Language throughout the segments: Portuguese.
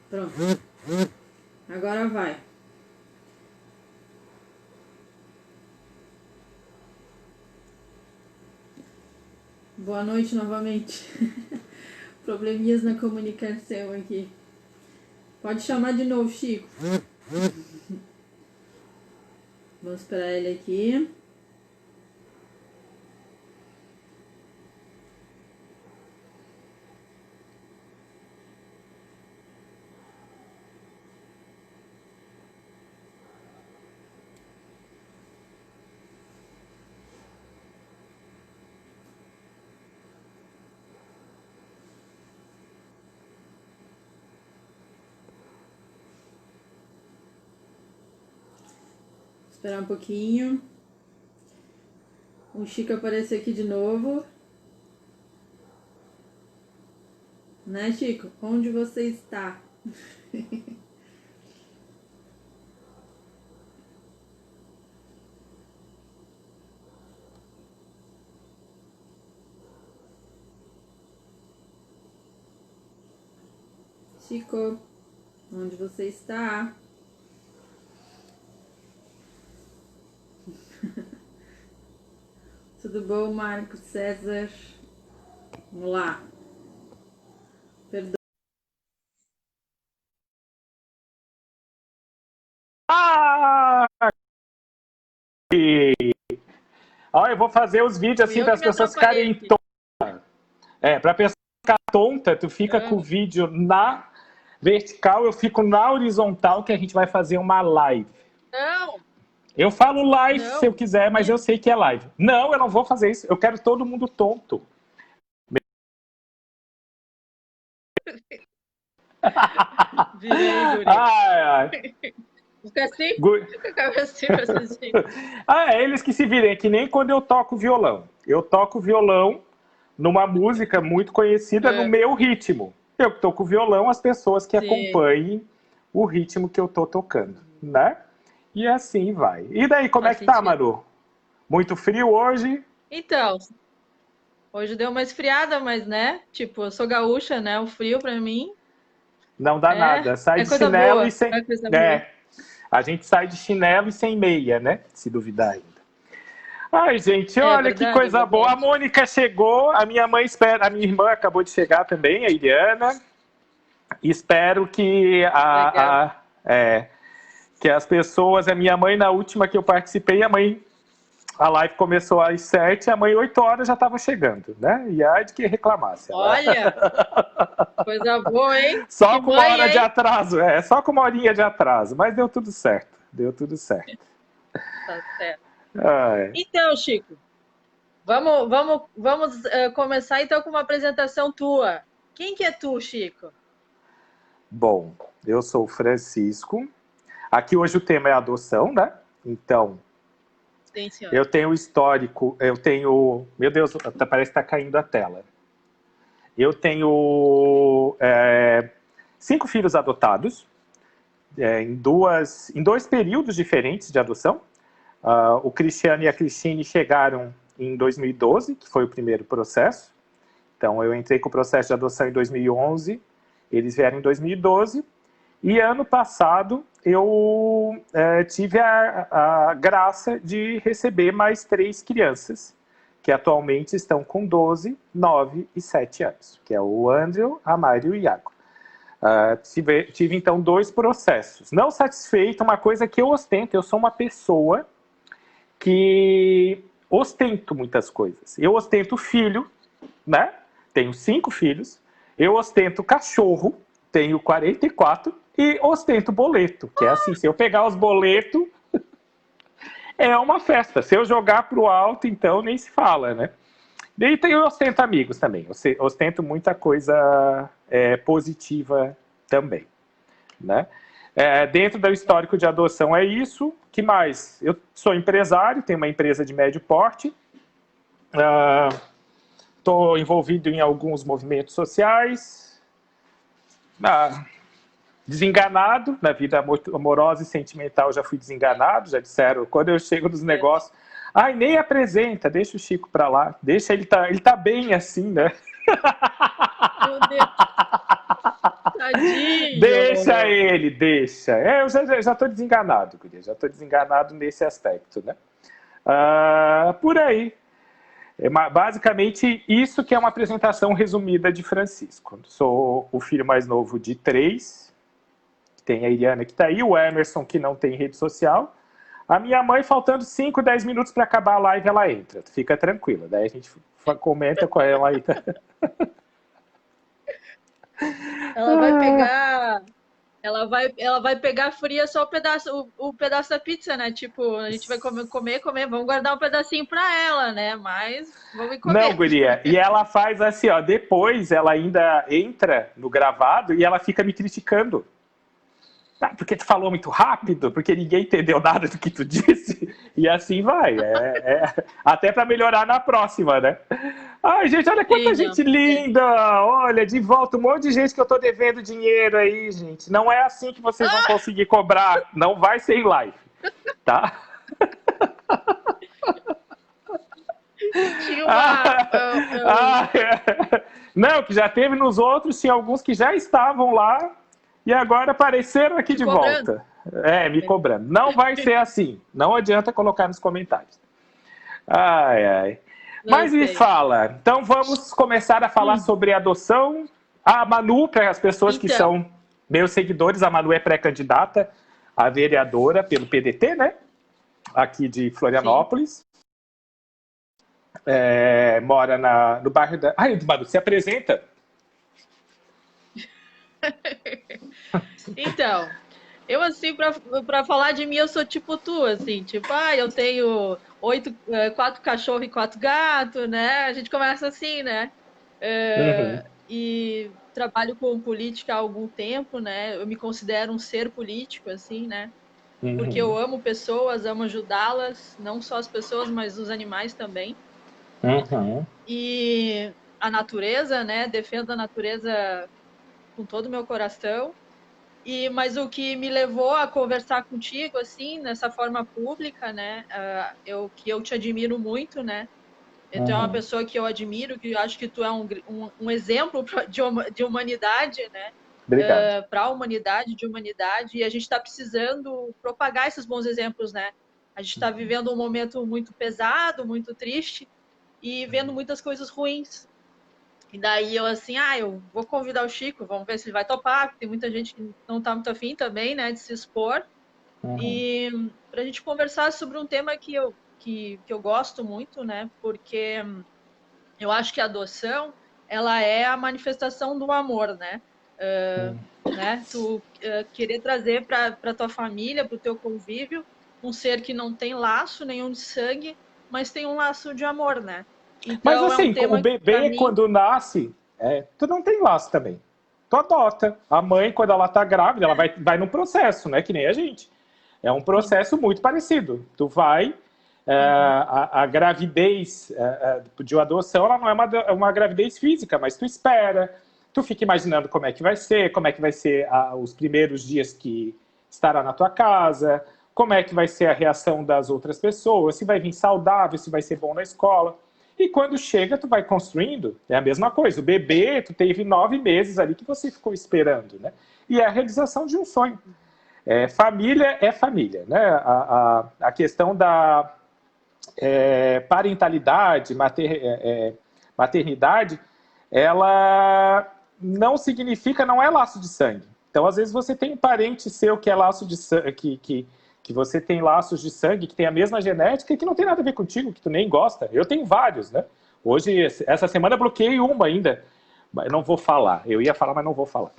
Pronto. Agora vai. Boa noite novamente. Probleminhas na comunicação aqui. Pode chamar de novo, Chico. Vamos esperar ele aqui. Esperar um pouquinho. O Chico apareceu aqui de novo. Né, Chico? Onde você está? Chico, onde você está? Tudo bom, Marcos César? Vamos lá. Perdão. Ah! Olha, eu vou fazer os vídeos assim para as pessoas ficarem tontas. Para a pessoa ficar tonta, tu fica com o vídeo na vertical, eu fico na horizontal, que a gente vai fazer uma live. Não! Eu falo live se eu quiser, mas eu sei que é live. Não, eu não vou fazer isso. Eu quero todo mundo tonto. Virei, guri. Fica assim? Fica assim pra assistir. Eles que se virem, que nem quando eu toco violão. Eu toco violão numa música muito conhecida no meu ritmo. Eu toco violão, as pessoas que acompanhem o ritmo que eu tô tocando, né? E assim vai. E daí, como é que tá, Maru? Muito frio hoje? Então, hoje deu uma esfriada, mas, né? Tipo, eu sou gaúcha, né? O frio pra mim... Não dá nada. Sai de chinelo e sem... A gente sai de chinelo e sem meia, né? Se duvidar ainda. Ai, gente, olha que coisa boa. A Mônica chegou, a minha mãe espera, a minha irmã acabou de chegar também, a Iliana. Espero que que as pessoas, a minha mãe na última que eu participei, a live começou às 7, a mãe 8 horas já estava chegando, né? E há de que reclamasse. Olha! Coisa boa, hein? Só com uma hora de atraso, só com uma horinha de atraso, mas deu tudo certo, Tá certo. Então, Chico, vamos começar então com uma apresentação tua. Quem que é tu, Chico? Bom, eu sou o Francisco. Aqui hoje o tema é adoção, né? Então, sim, senhor. Eu tenho histórico, meu Deus, parece que está caindo a tela. Eu tenho 5 filhos adotados, em dois períodos diferentes de adoção. O Cristiano e a Cristine chegaram em 2012, que foi o primeiro processo. Então, eu entrei com o processo de adoção em 2011, eles vieram em 2012. E ano passado, eu tive a graça de receber mais 3 crianças, que atualmente estão com 12, 9 e 7 anos, que é o Andrew, a Mari e o Iago. Tive, então, 2 processos. Não satisfeito, uma coisa que eu ostento, eu sou uma pessoa que ostento muitas coisas. Eu ostento filho, né? Tenho 5 filhos. Eu ostento cachorro, tenho 44. E ostento boleto, que é assim, se eu pegar os boletos, é uma festa. Se eu jogar pro alto, então nem se fala, né? E eu ostento amigos também, ostento muita coisa positiva também, né? Dentro do histórico de adoção é isso. Que mais? Eu sou empresário, tenho uma empresa de médio porte, estou envolvido em alguns movimentos sociais, desenganado na vida amorosa e sentimental, já fui desenganado, já disseram, quando eu chego nos negócios, nem apresenta, deixa o Chico pra lá, deixa ele tá bem assim, né? Meu Deus. Tadinho. Deixa ele, deixa. Eu já tô desenganado, guria. Já tô desenganado nesse aspecto, né? Por aí. Basicamente, isso que é uma apresentação resumida de Francisco. Sou o filho mais novo de 3. Tem a Iriana que está aí, o Emerson que não tem rede social. A minha mãe, faltando 5, 10 minutos para acabar a live, ela entra. Fica tranquila. Daí a gente comenta com ela aí. Ela vai pegar. Ela vai pegar fria só o pedaço da pizza, né? Tipo, a gente vai comer, vamos guardar um pedacinho pra ela, né? Mas vamos comer. Não, guria. E ela faz assim, ó. Depois ela ainda entra no gravado e ela fica me criticando. Porque tu falou muito rápido, porque ninguém entendeu nada do que tu disse, e assim vai. Até para melhorar na próxima, né? Ai, gente, olha quanta gente linda! Olha, de volta, um monte de gente que eu tô devendo dinheiro aí, gente. Não é assim que vocês vão conseguir cobrar. Não vai ser em live, tá? Tinha uma... Não, que já teve nos outros, tinha alguns que já estavam lá, e agora apareceram aqui de volta. Me cobrando. Não vai ser assim. Não adianta colocar nos comentários. Ai. Mas me fala. Então vamos começar a falar sobre adoção. A Manu, para as pessoas que são meus seguidores, a Manu é pré-candidata a vereadora pelo PDT, né? Aqui de Florianópolis. Mora no bairro da... Ai, Manu, se apresenta. Então, eu assim, pra falar de mim, eu sou tipo tu, assim, tipo, eu tenho 4 cachorros e 4 gatos, né? A gente começa assim, né? E trabalho com política há algum tempo, né? Eu me considero um ser político, assim, né? Porque eu amo pessoas, amo ajudá-las, não só as pessoas, mas os animais também. E a natureza, né? Defendo a natureza com todo o meu coração. Mas o que me levou a conversar contigo, assim, nessa forma pública, né? Que eu te admiro muito, né? Tu é uma pessoa que eu admiro, que eu acho que tu é um exemplo de humanidade, né? Para a humanidade, de humanidade, e a gente está precisando propagar esses bons exemplos, né? A gente está vivendo um momento muito pesado, muito triste, e vendo muitas coisas ruins. E daí eu assim, eu vou convidar o Chico, vamos ver se ele vai topar, porque tem muita gente que não tá muito afim também, né, de se expor. E pra gente conversar sobre um tema que eu gosto muito, né, porque eu acho que a adoção, ela é a manifestação do amor, né? Tu querer trazer para tua família, para o teu convívio, um ser que não tem laço nenhum de sangue, mas tem um laço de amor, né? Então, mas assim, o bebê, quando nasce, tu não tem laço também. Tu adota. A mãe, quando ela tá grávida, ela vai num processo, né? Que nem a gente. É um processo muito parecido. Tu vai... a gravidez de uma adoção, ela não é uma gravidez física, mas tu espera, tu fica imaginando como é que vai ser os primeiros dias que estará na tua casa, como é que vai ser a reação das outras pessoas, se vai vir saudável, se vai ser bom na escola. E quando chega, tu vai construindo, é a mesma coisa. O bebê, tu teve 9 meses ali que você ficou esperando, né? E é a realização de um sonho. Família é família, né? A questão da parentalidade, maternidade, ela não significa, não é laço de sangue. Então, às vezes, você tem um parente seu que é laço de sangue, que você tem laços de sangue, que tem a mesma genética e que não tem nada a ver contigo, que tu nem gosta. Eu tenho vários, né? Hoje, essa semana, eu bloqueei uma ainda. Mas não vou falar. Eu ia falar, mas não vou falar.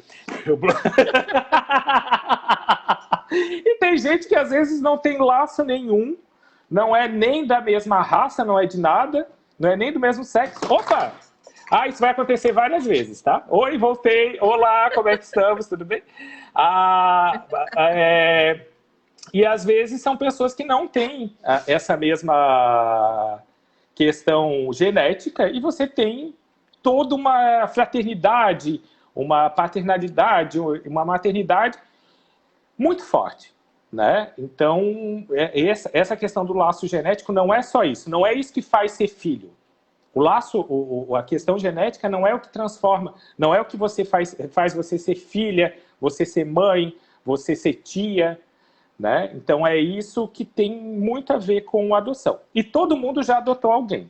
E tem gente que, às vezes, não tem laço nenhum, não é nem da mesma raça, não é de nada, não é nem do mesmo sexo. Opa! Isso vai acontecer várias vezes, tá? Oi, voltei. Olá, como é que estamos? Tudo bem? E às vezes são pessoas que não têm essa mesma questão genética e você tem toda uma fraternidade, uma paternalidade, uma maternidade muito forte, né? Então, essa questão do laço genético não é só isso, não é isso que faz ser filho. O laço, a questão genética não é o que transforma, não é o que você faz você ser filha, você ser mãe, você ser tia, né? Então é isso que tem muito a ver com a adoção. E todo mundo já adotou alguém.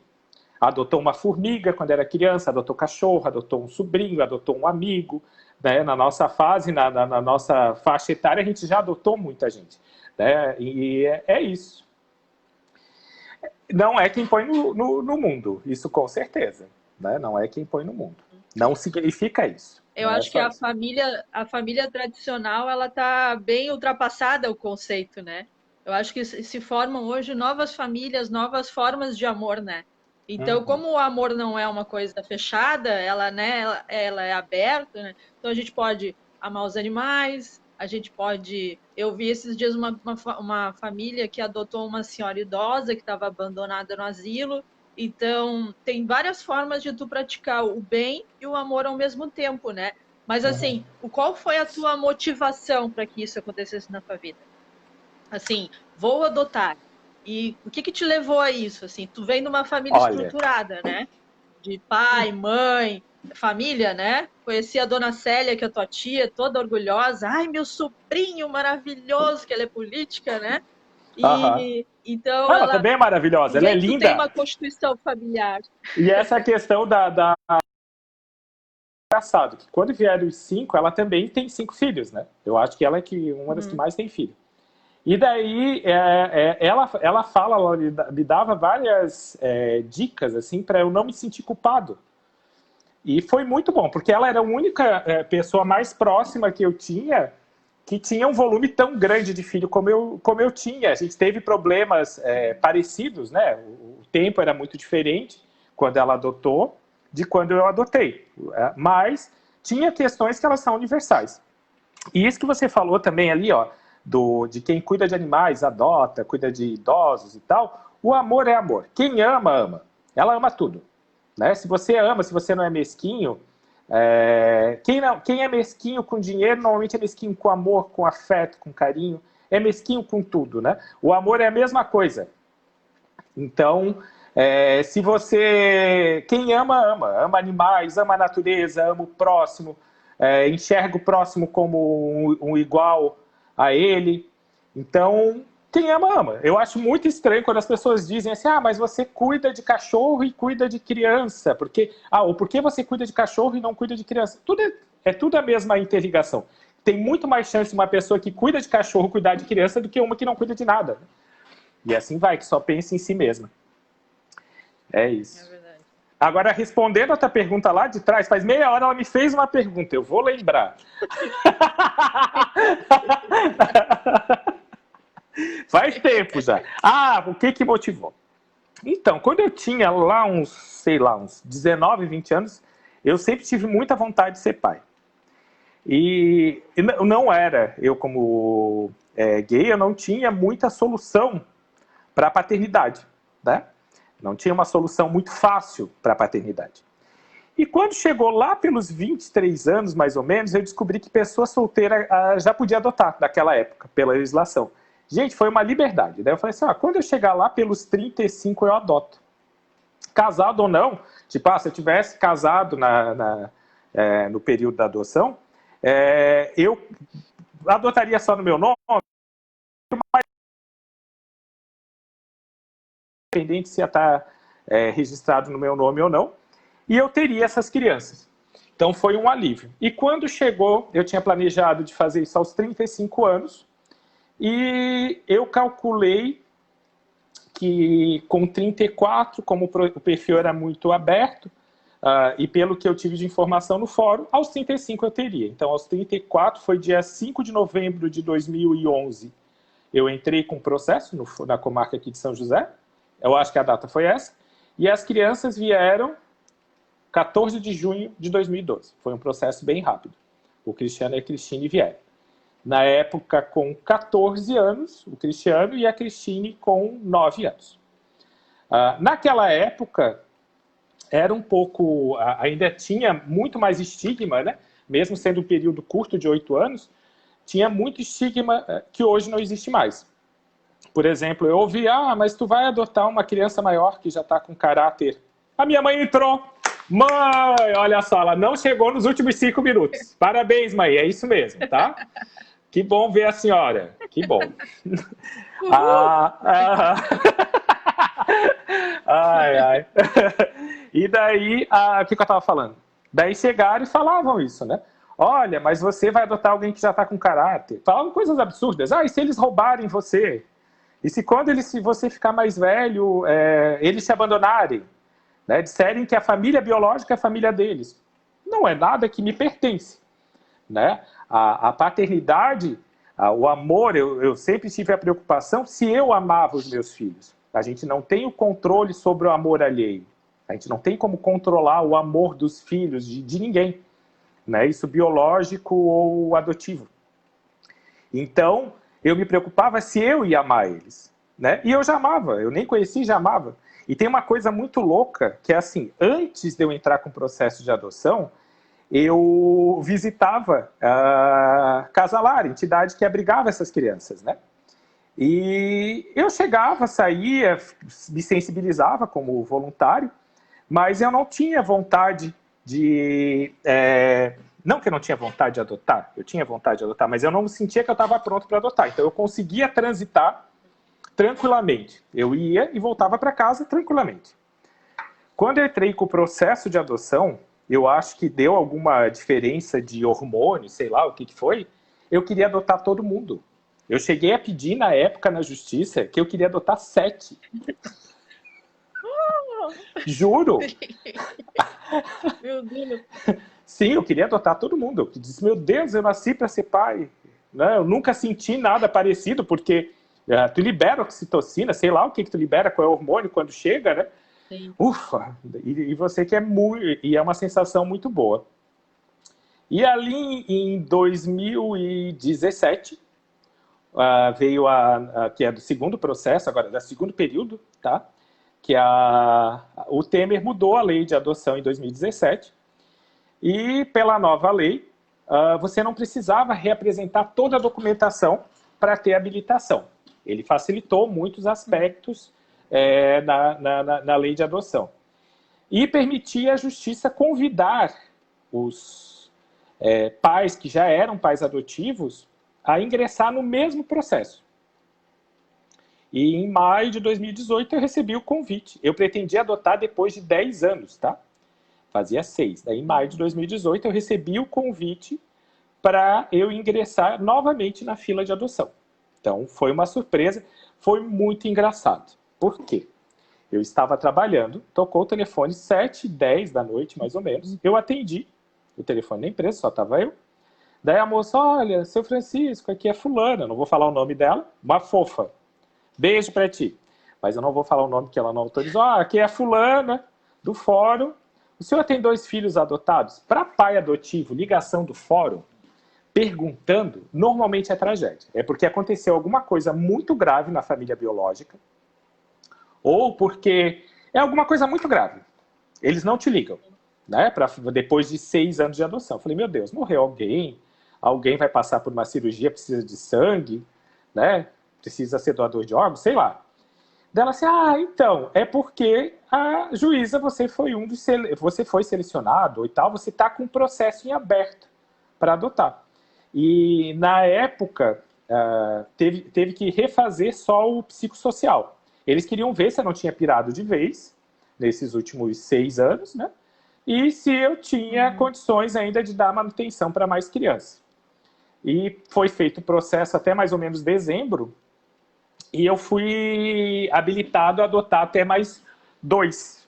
Adotou uma formiga quando era criança, adotou cachorro, adotou um sobrinho, adotou um amigo, né? Na nossa fase, na nossa faixa etária, a gente já adotou muita gente, né? E é isso. Não é quem põe no mundo, isso com certeza, né? Não é quem põe no mundo. Não significa isso. Eu acho que a família tradicional, ela tá bem ultrapassada o conceito, né? Eu acho que se formam hoje novas famílias, novas formas de amor, né? Então, como o amor não é uma coisa fechada, ela, né, ela é aberta, né? Então a gente pode amar os animais, a gente pode... Eu vi esses dias uma família que adotou uma senhora idosa que estava abandonada no asilo. Então, tem várias formas de tu praticar o bem e o amor ao mesmo tempo, né? Mas, assim, qual foi a tua motivação para que isso acontecesse na tua vida? Assim, vou adotar. E o que te levou a isso? Assim, tu vem de uma família estruturada, né? De pai, mãe, família, né? Conheci a dona Célia, que é tua tia, toda orgulhosa. Ai, meu sobrinho maravilhoso, que ela é política, né? E então ela também é maravilhosa, ela é linda. Tu tem uma constituição familiar. E essa questão engraçado, que quando vieram os 5, ela também tem 5 filhos, né? Eu acho que ela é uma das que mais tem filho. E daí ela fala, ela me dava várias dicas assim para eu não me sentir culpado. E foi muito bom, porque ela era a única pessoa mais próxima que eu tinha que tinha um volume tão grande de filho como eu tinha. A gente teve problemas parecidos, né? O tempo era muito diferente quando ela adotou de quando eu adotei. Mas tinha questões que elas são universais. E isso que você falou também ali, ó, de quem cuida de animais, adota, cuida de idosos e tal, o amor é amor. Quem ama, ama. Ela ama tudo. Né? Se você ama, se você não é mesquinho, quem é mesquinho com dinheiro, normalmente é mesquinho com amor, com afeto, com carinho, é mesquinho com tudo, né? O amor é a mesma coisa. Então, se você... Quem ama, ama. Ama animais, ama a natureza, ama o próximo, enxerga o próximo como um igual a ele. Então, quem ama, ama. Eu acho muito estranho quando as pessoas dizem assim, mas você cuida de cachorro e cuida de criança. Ou por que você cuida de cachorro e não cuida de criança? Tudo a mesma interligação. Tem muito mais chance de uma pessoa que cuida de cachorro cuidar de criança do que uma que não cuida de nada. E assim vai, que só pensa em si mesma. É isso. É verdade. Agora, respondendo a tua pergunta lá de trás, faz meia hora ela me fez uma pergunta, eu vou lembrar. Faz tempo já. O que motivou? Então, quando eu tinha lá uns 19, 20 anos, eu sempre tive muita vontade de ser pai. E não era, eu como gay, eu não tinha muita solução para a paternidade, né? Não tinha uma solução muito fácil para a paternidade. E quando chegou lá pelos 23 anos, mais ou menos, eu descobri que pessoa solteira já podia adotar, naquela época, pela legislação. Gente, foi uma liberdade. Daí eu falei assim, quando eu chegar lá pelos 35, eu adoto. Casado ou não, tipo, se eu tivesse casado no período da adoção, eu adotaria só no meu nome, mas independente se ia estar registrado no meu nome ou não, e eu teria essas crianças. Então foi um alívio. E quando chegou, eu tinha planejado de fazer isso aos 35 anos, e eu calculei que com 34, como o perfil era muito aberto, e pelo que eu tive de informação no fórum, aos 35 eu teria. Então, aos 34, foi dia 5 de novembro de 2011, eu entrei com processo na comarca aqui de São José, eu acho que a data foi essa, e as crianças vieram 14 de junho de 2012. Foi um processo bem rápido. O Cristiano e a Cristine vieram. Na época, com 14 anos, o Cristiano, e a Cristine com 9 anos. Naquela época, era um pouco... ainda tinha muito mais estigma, né? Mesmo sendo um período curto de 8 anos, tinha muito estigma que hoje não existe mais. Por exemplo, eu ouvi, mas tu vai adotar uma criança maior que já está com caráter A minha mãe entrou. Mãe, olha só, ela não chegou nos últimos 5 minutos. Parabéns, mãe, é isso mesmo, tá? Que bom ver a senhora. Que bom. Ai, ai. E daí, o que eu estava falando? Daí chegaram e falavam isso, né? Olha, mas você vai adotar alguém que já está com caráter. Falavam coisas absurdas. E se eles roubarem você? E se quando se você ficar mais velho, eles se abandonarem? Né? Disserem que a família biológica é a família deles. Não é nada que me pertence. Né? A paternidade, o amor, eu sempre tive a preocupação se eu amava os meus filhos. A gente não tem o controle sobre o amor alheio. A gente não tem como controlar o amor dos filhos de ninguém. Né? Isso biológico ou adotivo. Então, eu me preocupava se eu ia amar eles. Né? E eu já amava, eu nem conheci e já amava. E tem uma coisa muito louca, que é assim, antes de eu entrar com o processo de adoção, eu visitava a Casa Lar, entidade que abrigava essas crianças, né? E eu chegava, saía, me sensibilizava como voluntário, mas eu não tinha vontade de... não que eu não tinha vontade de adotar, eu tinha vontade de adotar, mas eu não sentia que eu estava pronto para adotar. Então eu conseguia transitar tranquilamente. Eu ia e voltava para casa tranquilamente. Quando eu entrei com o processo de adoção, eu acho que deu alguma diferença de hormônio, sei lá o que foi, eu queria adotar todo mundo. Eu cheguei a pedir na época na justiça que eu queria adotar 7. Juro. Meu Deus. Sim, eu queria adotar todo mundo. Eu disse, meu Deus, eu nasci para ser pai. Né? Eu nunca senti nada parecido, porque tu libera oxitocina, sei lá o que tu libera, qual é o hormônio quando chega, né? Sim. Ufa! E você quer muito, e é uma sensação muito boa. E ali em 2017, veio que é do segundo processo, agora do segundo período, tá? Que o Temer mudou a lei de adoção em 2017, e pela nova lei, você não precisava reapresentar toda a documentação para ter habilitação. Ele facilitou muitos aspectos na lei de adoção. E permitia a justiça convidar os pais que já eram pais adotivos a ingressar no mesmo processo. E em maio de 2018 eu recebi o convite. Eu pretendia adotar depois de 10 anos, tá? Fazia 6. Daí em maio de 2018 eu recebi o convite para eu ingressar novamente na fila de adoção. Então foi uma surpresa, foi muito engraçado. Por quê? Eu estava trabalhando, tocou o telefone 7h10 da noite, mais ou menos. Eu atendi o telefone da empresa, só estava eu. Daí a moça, olha, seu Francisco, aqui é fulana, não vou falar o nome dela, uma fofa. Beijo pra ti. Mas eu não vou falar o nome que ela não autorizou. Aqui é fulana, do fórum. O senhor tem 2 filhos adotados? Para pai adotivo, ligação do fórum, perguntando, normalmente é tragédia. É porque aconteceu alguma coisa muito grave na família biológica, ou porque é alguma coisa muito grave. Eles não te ligam, né? Depois de 6 anos de adoção. Eu falei, meu Deus, morreu alguém vai passar por uma cirurgia, precisa de sangue, né? Precisa ser doador de órgãos, sei lá. Dela assim, então, é porque a juíza, você foi selecionado e tal, você está com um processo em aberto para adotar. E na época, teve que refazer só o psicossocial. Eles queriam ver se eu não tinha pirado de vez, nesses últimos 6 anos, né? E se eu tinha condições ainda de dar manutenção para mais crianças. E foi feito o processo até mais ou menos dezembro, e eu fui habilitado a adotar até mais 2.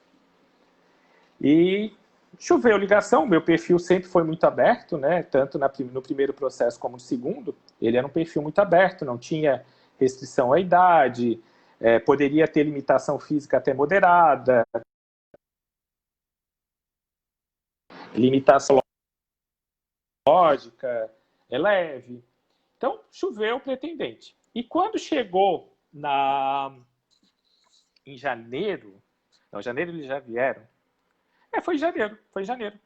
E choveu ligação, meu perfil sempre foi muito aberto, né? Tanto no primeiro processo como no segundo, ele era um perfil muito aberto, não tinha restrição à idade, poderia ter limitação física até moderada, limitação lógica, é leve. Então, choveu o pretendente. E quando chegou em janeiro, não, janeiro eles já vieram. Foi em janeiro,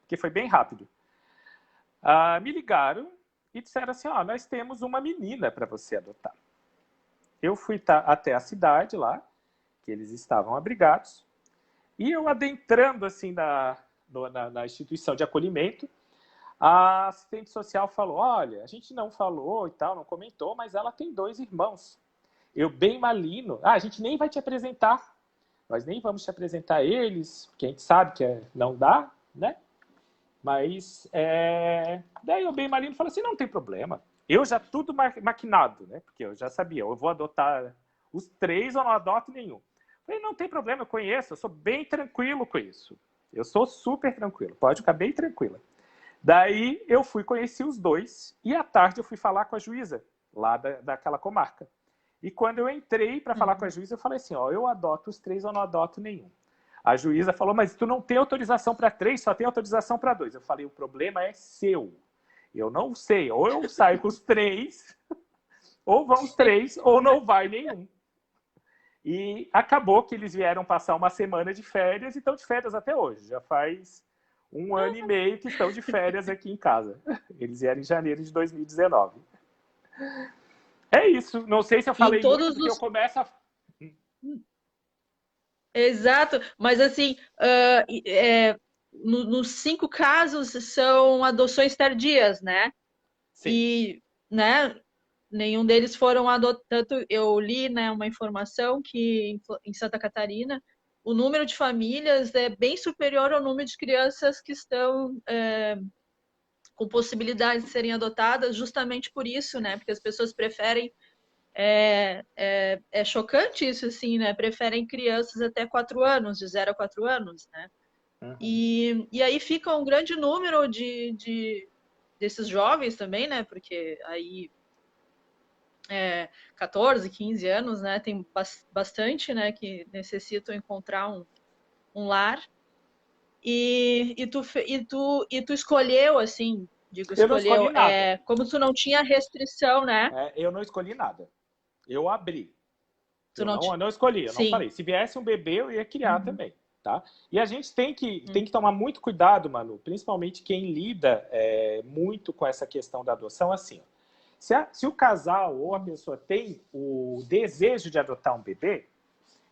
porque foi bem rápido. Me ligaram e disseram assim, nós temos uma menina para você adotar. Eu fui até a cidade lá, que eles estavam abrigados, E eu adentrando assim na instituição de acolhimento, a assistente social falou, olha, a gente não falou e tal, não comentou, mas ela tem 2 irmãos. Eu bem malino, a gente nem vai te apresentar, nós nem vamos te apresentar eles, porque a gente sabe que não dá, né? Mas, daí eu bem malino falei assim, não tem problema. Eu já tudo maquinado, né? Porque eu já sabia, eu vou adotar os 3 ou não adoto nenhum. Falei, não tem problema, eu conheço, eu sou bem tranquilo com isso. Eu sou super tranquilo, pode ficar bem tranquila. Daí eu fui conhecer os 2 e à tarde eu fui falar com a juíza lá daquela comarca. E quando eu entrei para falar com a juíza, eu falei assim, ó, eu adoto os 3 ou não adoto nenhum. A juíza falou, mas tu não tem autorização para 3, só tem autorização para 2. Eu falei, o problema é seu. Eu não sei, ou eu saio com os 3, ou vão os 3, ou não vai nenhum. E acabou que eles vieram passar uma semana de férias e estão de férias até hoje. Já faz 1 ano e meio que estão de férias aqui em casa. Eles vieram em janeiro de 2019. É isso. Não sei se eu falei muito, porque eu começo a... Exato, mas assim, nos 5 casos são adoções tardias, né? Sim. E, né, nenhum deles foram adotados. Eu li, né, uma informação que em Santa Catarina o número de famílias é bem superior ao número de crianças que estão com possibilidade de serem adotadas, justamente por isso, né? Porque as pessoas preferem. É chocante isso, assim, né? Preferem crianças até 4 anos, de 0 a 4 anos, né? Uhum. E aí fica um grande número desses jovens também, né? Porque aí 14, 15 anos, né? Tem bastante, né? Que necessitam encontrar um lar. E tu escolheu, assim, Eu não escolhi nada. como tu não tinha restrição, né? Eu não escolhi nada. Eu abri. Tu Eu não escolhi, eu não Sim. falei. Se viesse um bebê, eu ia criar também. Tá? E a gente tem que tomar muito cuidado, Manu, principalmente quem lida muito com essa questão da adoção, assim. Se o casal ou a pessoa tem o desejo de adotar um bebê,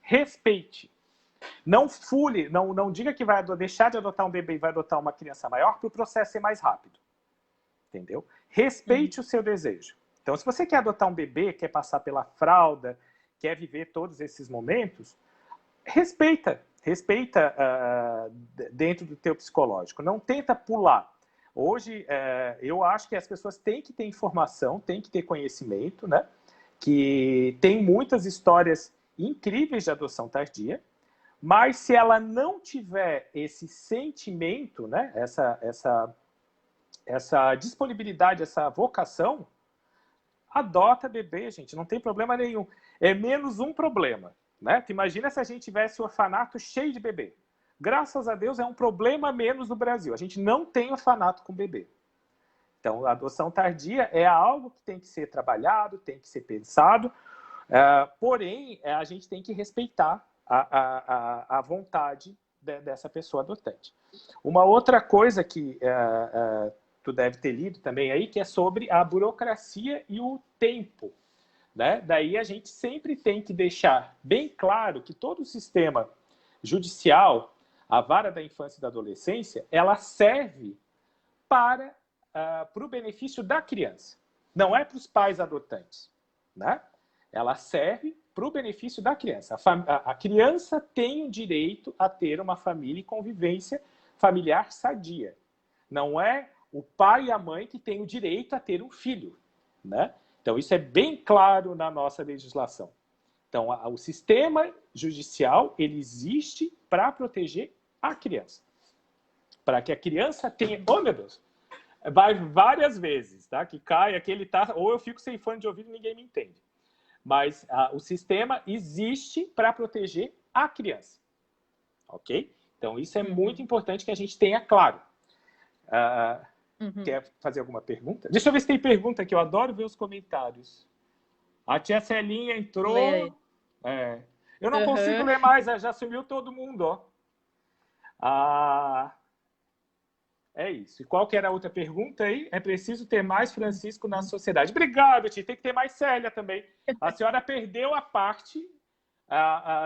respeite. Não fule, não diga que vai deixar de adotar um bebê e vai adotar uma criança maior para o processo ser mais rápido. Entendeu? Respeite o seu desejo. Então, se você quer adotar um bebê, quer passar pela fralda, quer viver todos esses momentos, respeita dentro do teu psicológico. Não tenta pular. Hoje, eu acho que as pessoas têm que ter informação, têm que ter conhecimento, né? Que tem muitas histórias incríveis de adoção tardia, mas se ela não tiver esse sentimento, né? Essa disponibilidade, essa vocação, adota bebê, gente, não tem problema nenhum. É menos um problema, né? Tu imagina se a gente tivesse o orfanato cheio de bebê. Graças a Deus é um problema menos no Brasil. A gente não tem orfanato com bebê. Então, a adoção tardia é algo que tem que ser trabalhado, tem que ser pensado, porém, a gente tem que respeitar a vontade dessa pessoa adotante. Uma outra coisa que tu deve ter lido também aí, que é sobre a burocracia e o tempo. Né? Daí a gente sempre tem que deixar bem claro que todo o sistema judicial, a vara da infância e da adolescência, ela serve para o benefício da criança. Não é para os pais adotantes. Né? Ela serve para o benefício da criança. A criança tem o direito a ter uma família e convivência familiar sadia. Não é o pai e a mãe que têm o direito a ter um filho. Né? Então, isso é bem claro na nossa legislação. Então, o sistema judicial, ele existe para proteger a criança. Para que a criança tenha... Oh, meu Deus! Vai várias vezes, tá? Que cai, aquele tá... Ou eu fico sem fone de ouvido e ninguém me entende. Mas o sistema existe para proteger a criança. Ok? Então, isso é muito importante que a gente tenha claro. Quer fazer alguma pergunta? Deixa eu ver se tem pergunta aqui. Eu adoro ver os comentários. A tia Celinha entrou. Eu não consigo ler mais. Já sumiu todo mundo. Ó. É isso. E qual que era a outra pergunta aí? É preciso ter mais Francisco na sociedade. Obrigado, tia. Tem que ter mais Célia também. A senhora perdeu a parte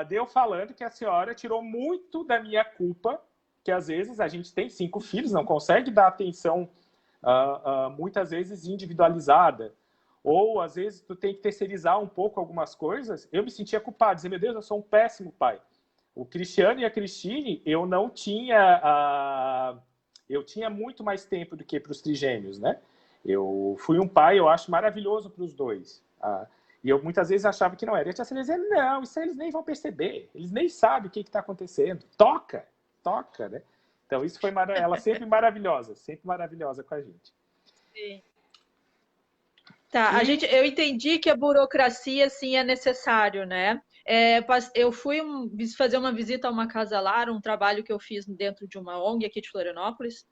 deu falando que a senhora tirou muito da minha culpa, que às vezes a gente tem 5 filhos, não consegue dar atenção muitas vezes individualizada, ou às vezes tu tem que terceirizar um pouco algumas coisas. Eu me sentia culpado, dizia, meu Deus, eu sou um péssimo pai. O Cristiano e a Cristine, eu não tinha... eu tinha muito mais tempo do que para os trigêmeos, né? Eu fui um pai, eu acho, maravilhoso para os dois. E eu muitas vezes achava que não era. E a tia Célia dizia, não, isso aí eles nem vão perceber. Eles nem sabem o que está acontecendo. Toca, né? Então, isso foi ela sempre maravilhosa com a gente. Sim. Tá, eu entendi que a burocracia, sim, é necessário, né? Eu fui fazer uma visita a uma casa lar, um trabalho que eu fiz dentro de uma ONG aqui de Florianópolis,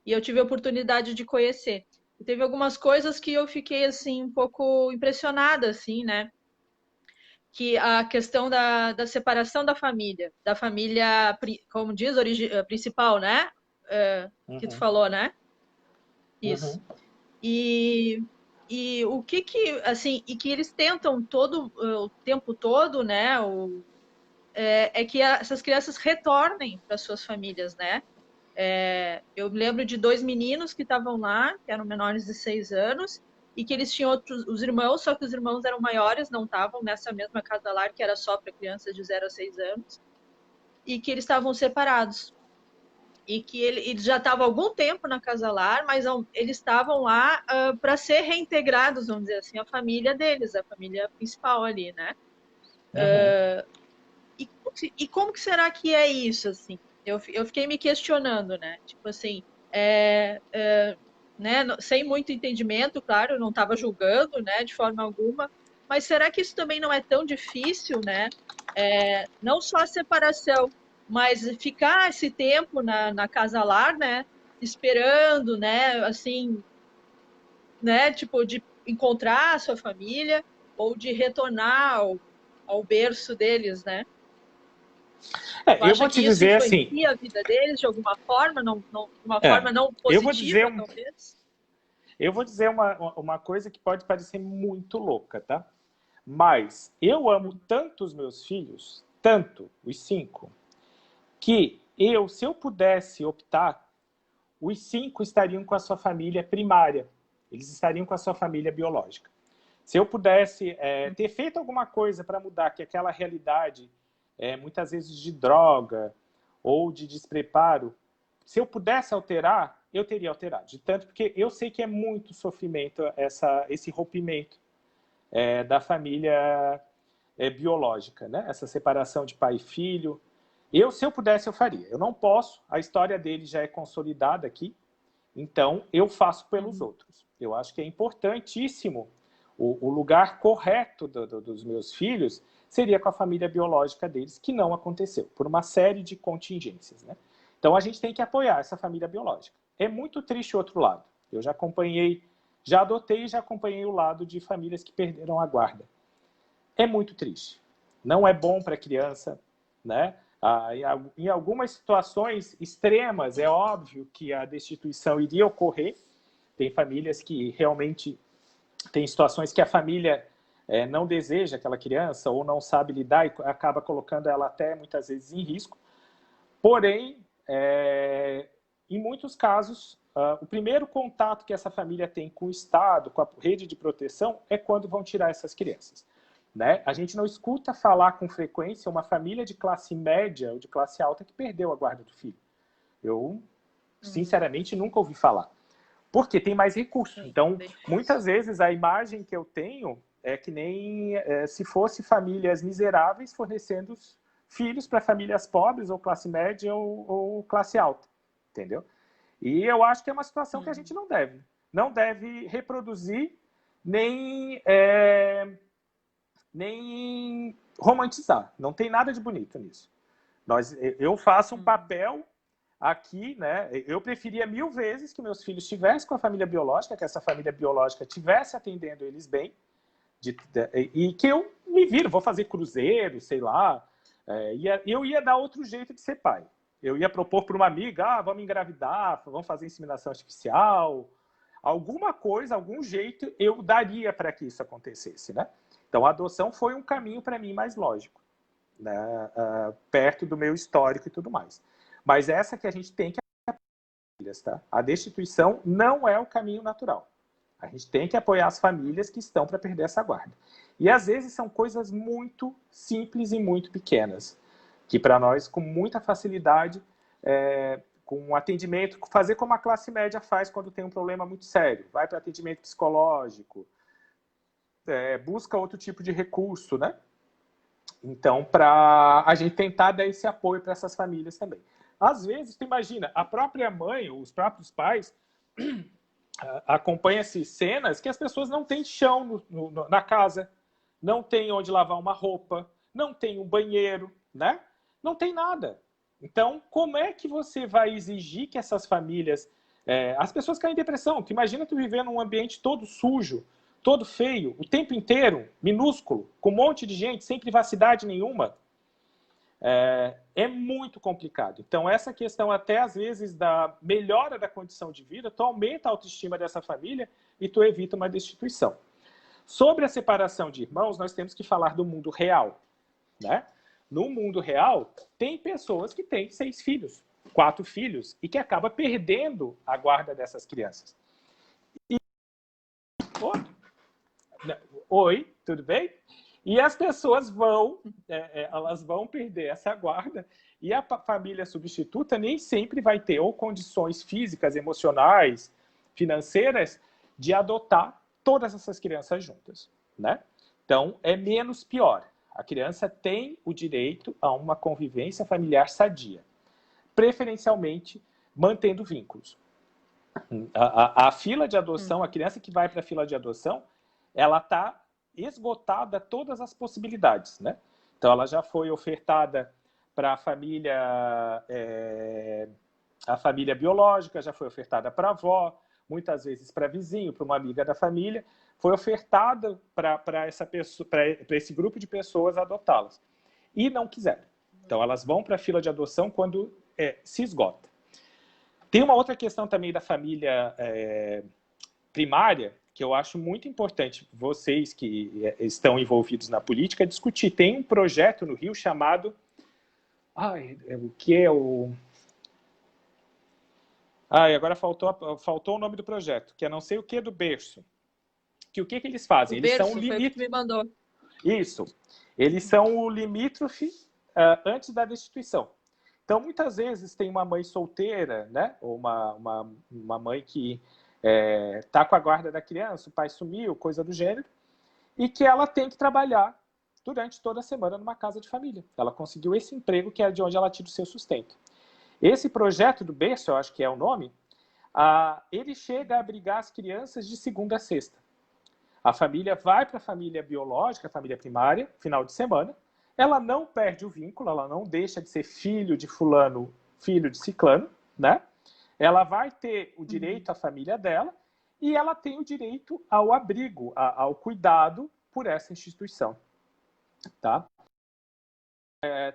e eu tive a oportunidade de conhecer. E teve algumas coisas que eu fiquei, assim, um pouco impressionada, assim, né? Que a questão da separação da família, como diz, principal, né? Que tu falou, né? Isso. E o que assim, e que eles tentam o tempo todo, né? É que essas crianças retornem para suas famílias, né? Eu me lembro de 2 meninos que estavam lá, que eram menores de 6 anos, e que eles tinham os irmãos, só que os irmãos eram maiores, não estavam nessa mesma casa lar, que era só para crianças de 0 a 6 anos, e que eles estavam separados. E que eles já estavam há algum tempo na casa lar, mas eles estavam lá para ser reintegrados, vamos dizer assim, a família deles, a família principal ali, né? E como que será que é isso, assim? Eu fiquei me questionando, né? Tipo assim, né, sem muito entendimento, claro, eu não estava julgando, né, de forma alguma, mas será que isso também não é tão difícil, né? Não só a separação, mas ficar esse tempo na casa lar, né, esperando, né, assim, né, tipo, de encontrar a sua família ou de retornar ao berço deles, né? Tu Eu acha vou que te isso dizer assim... influencia a vida deles de alguma forma, de uma forma não positiva, talvez? Eu vou dizer uma coisa que pode parecer muito louca, tá? Mas eu amo tanto os meus filhos, tanto, os 5, que se eu pudesse optar, os 5 estariam com a sua família primária. Eles estariam com a sua família biológica. Se eu pudesse ter feito alguma coisa para mudar que aquela realidade, muitas vezes de droga ou de despreparo, se eu pudesse alterar, eu teria alterado. De tanto porque eu sei que é muito sofrimento esse rompimento da família biológica, né? Essa separação de pai e filho. Se eu pudesse, eu faria. Eu não posso, a história dele já é consolidada aqui, então eu faço pelos outros. Eu acho que é importantíssimo. O lugar correto dos meus filhos seria com a família biológica deles, que não aconteceu, por uma série de contingências, né? Então a gente tem que apoiar essa família biológica. É muito triste o outro lado. Eu já adotei e já acompanhei o lado de famílias que perderam a guarda. É muito triste. Não é bom para a criança, né? Em algumas situações extremas, é óbvio que a destituição iria ocorrer. Tem famílias que realmente... Tem situações que a família não deseja aquela criança ou não sabe lidar e acaba colocando ela até, muitas vezes, em risco. Porém, em muitos casos, o primeiro contato que essa família tem com o Estado, com a rede de proteção, é quando vão tirar essas crianças. Né? A gente não escuta falar com frequência uma família de classe média ou de classe alta que perdeu a guarda do filho. Eu, sinceramente, nunca ouvi falar. Porque tem mais recursos. Então, muitas vezes, a imagem que eu tenho é que nem se fosse famílias miseráveis fornecendo filhos para famílias pobres, ou classe média, ou classe alta. Entendeu? E eu acho que é uma situação que a gente não deve reproduzir, nem romantizar. Não tem nada de bonito nisso. Eu faço um papel aqui, né? Eu preferia 1000 vezes que meus filhos estivessem com a família biológica, que essa família biológica estivesse atendendo eles bem, e que eu me viro, vou fazer cruzeiro, sei lá. Eu ia dar outro jeito de ser pai. Eu ia propor para uma amiga, vamos engravidar, vamos fazer inseminação artificial. Alguma coisa, algum jeito eu daria para que isso acontecesse, né? Então, a adoção foi um caminho para mim mais lógico. né, perto do meu histórico e tudo mais. Mas essa que a gente tem que apoiar, tá? A destituição não é o caminho natural. A gente tem que apoiar as famílias que estão para perder essa guarda. E às vezes são coisas muito simples e muito pequenas, que para nós, com muita facilidade, com um atendimento, fazer como a classe média faz quando tem um problema muito sério. Vai para atendimento psicológico, busca outro tipo de recurso, né? Então, para a gente tentar dar esse apoio para essas famílias também. Às vezes, tu imagina, a própria mãe, os próprios pais, acompanham-se cenas que as pessoas não têm chão na casa, não tem onde lavar uma roupa, não tem um banheiro, né? Não tem nada. Então, como é que você vai exigir que essas famílias... as pessoas caem em depressão. Tu imagina tu viver num ambiente todo sujo, todo feio, o tempo inteiro, minúsculo, com um monte de gente, sem privacidade nenhuma. É muito complicado. Então, essa questão até, às vezes, da melhora da condição de vida, tu aumenta a autoestima dessa família e tu evita uma destituição. Sobre a separação de irmãos, nós temos que falar do mundo real, né? No mundo real, tem pessoas que têm 6 filhos, 4 filhos, e que acaba perdendo a guarda dessas crianças. Oi, tudo bem? E as pessoas elas vão perder essa guarda, e a família substituta nem sempre vai ter ou condições físicas, emocionais, financeiras, de adotar todas essas crianças juntas, né? Então, é menos pior. A criança tem o direito a uma convivência familiar sadia, preferencialmente mantendo vínculos. A fila de adoção, a criança que vai para a fila de adoção, ela está esgotada todas as possibilidades, né? Então, ela já foi ofertada para a família biológica, já foi ofertada para a avó, muitas vezes para vizinho, para uma amiga da família, foi ofertada para esse grupo de pessoas adotá-las. E não quiseram. Então, elas vão para a fila de adoção quando se esgota. Tem uma outra questão também da família primária, que eu acho muito importante vocês que estão envolvidos na política discutir. Tem um projeto no Rio chamado... o que é o... agora faltou o nome do projeto, que é não sei o que do berço. Que o que eles fazem? Eles são o limítrofe. Me mandou. Isso. Eles são o limítrofe antes da destituição. Então, muitas vezes tem uma mãe solteira, né? Ou uma mãe que está com a guarda da criança, o pai sumiu, coisa do gênero, e que ela tem que trabalhar durante toda a semana numa casa de família. Ela conseguiu esse emprego que é de onde ela tira o seu sustento. Esse projeto do berço, eu acho que é o nome, ele chega a abrigar as crianças de segunda a sexta. A família vai para a família biológica, a família primária, final de semana. Ela não perde o vínculo, ela não deixa de ser filho de fulano, filho de ciclano, né? Ela vai ter o direito à família dela e ela tem o direito ao abrigo, ao cuidado por essa instituição, tá?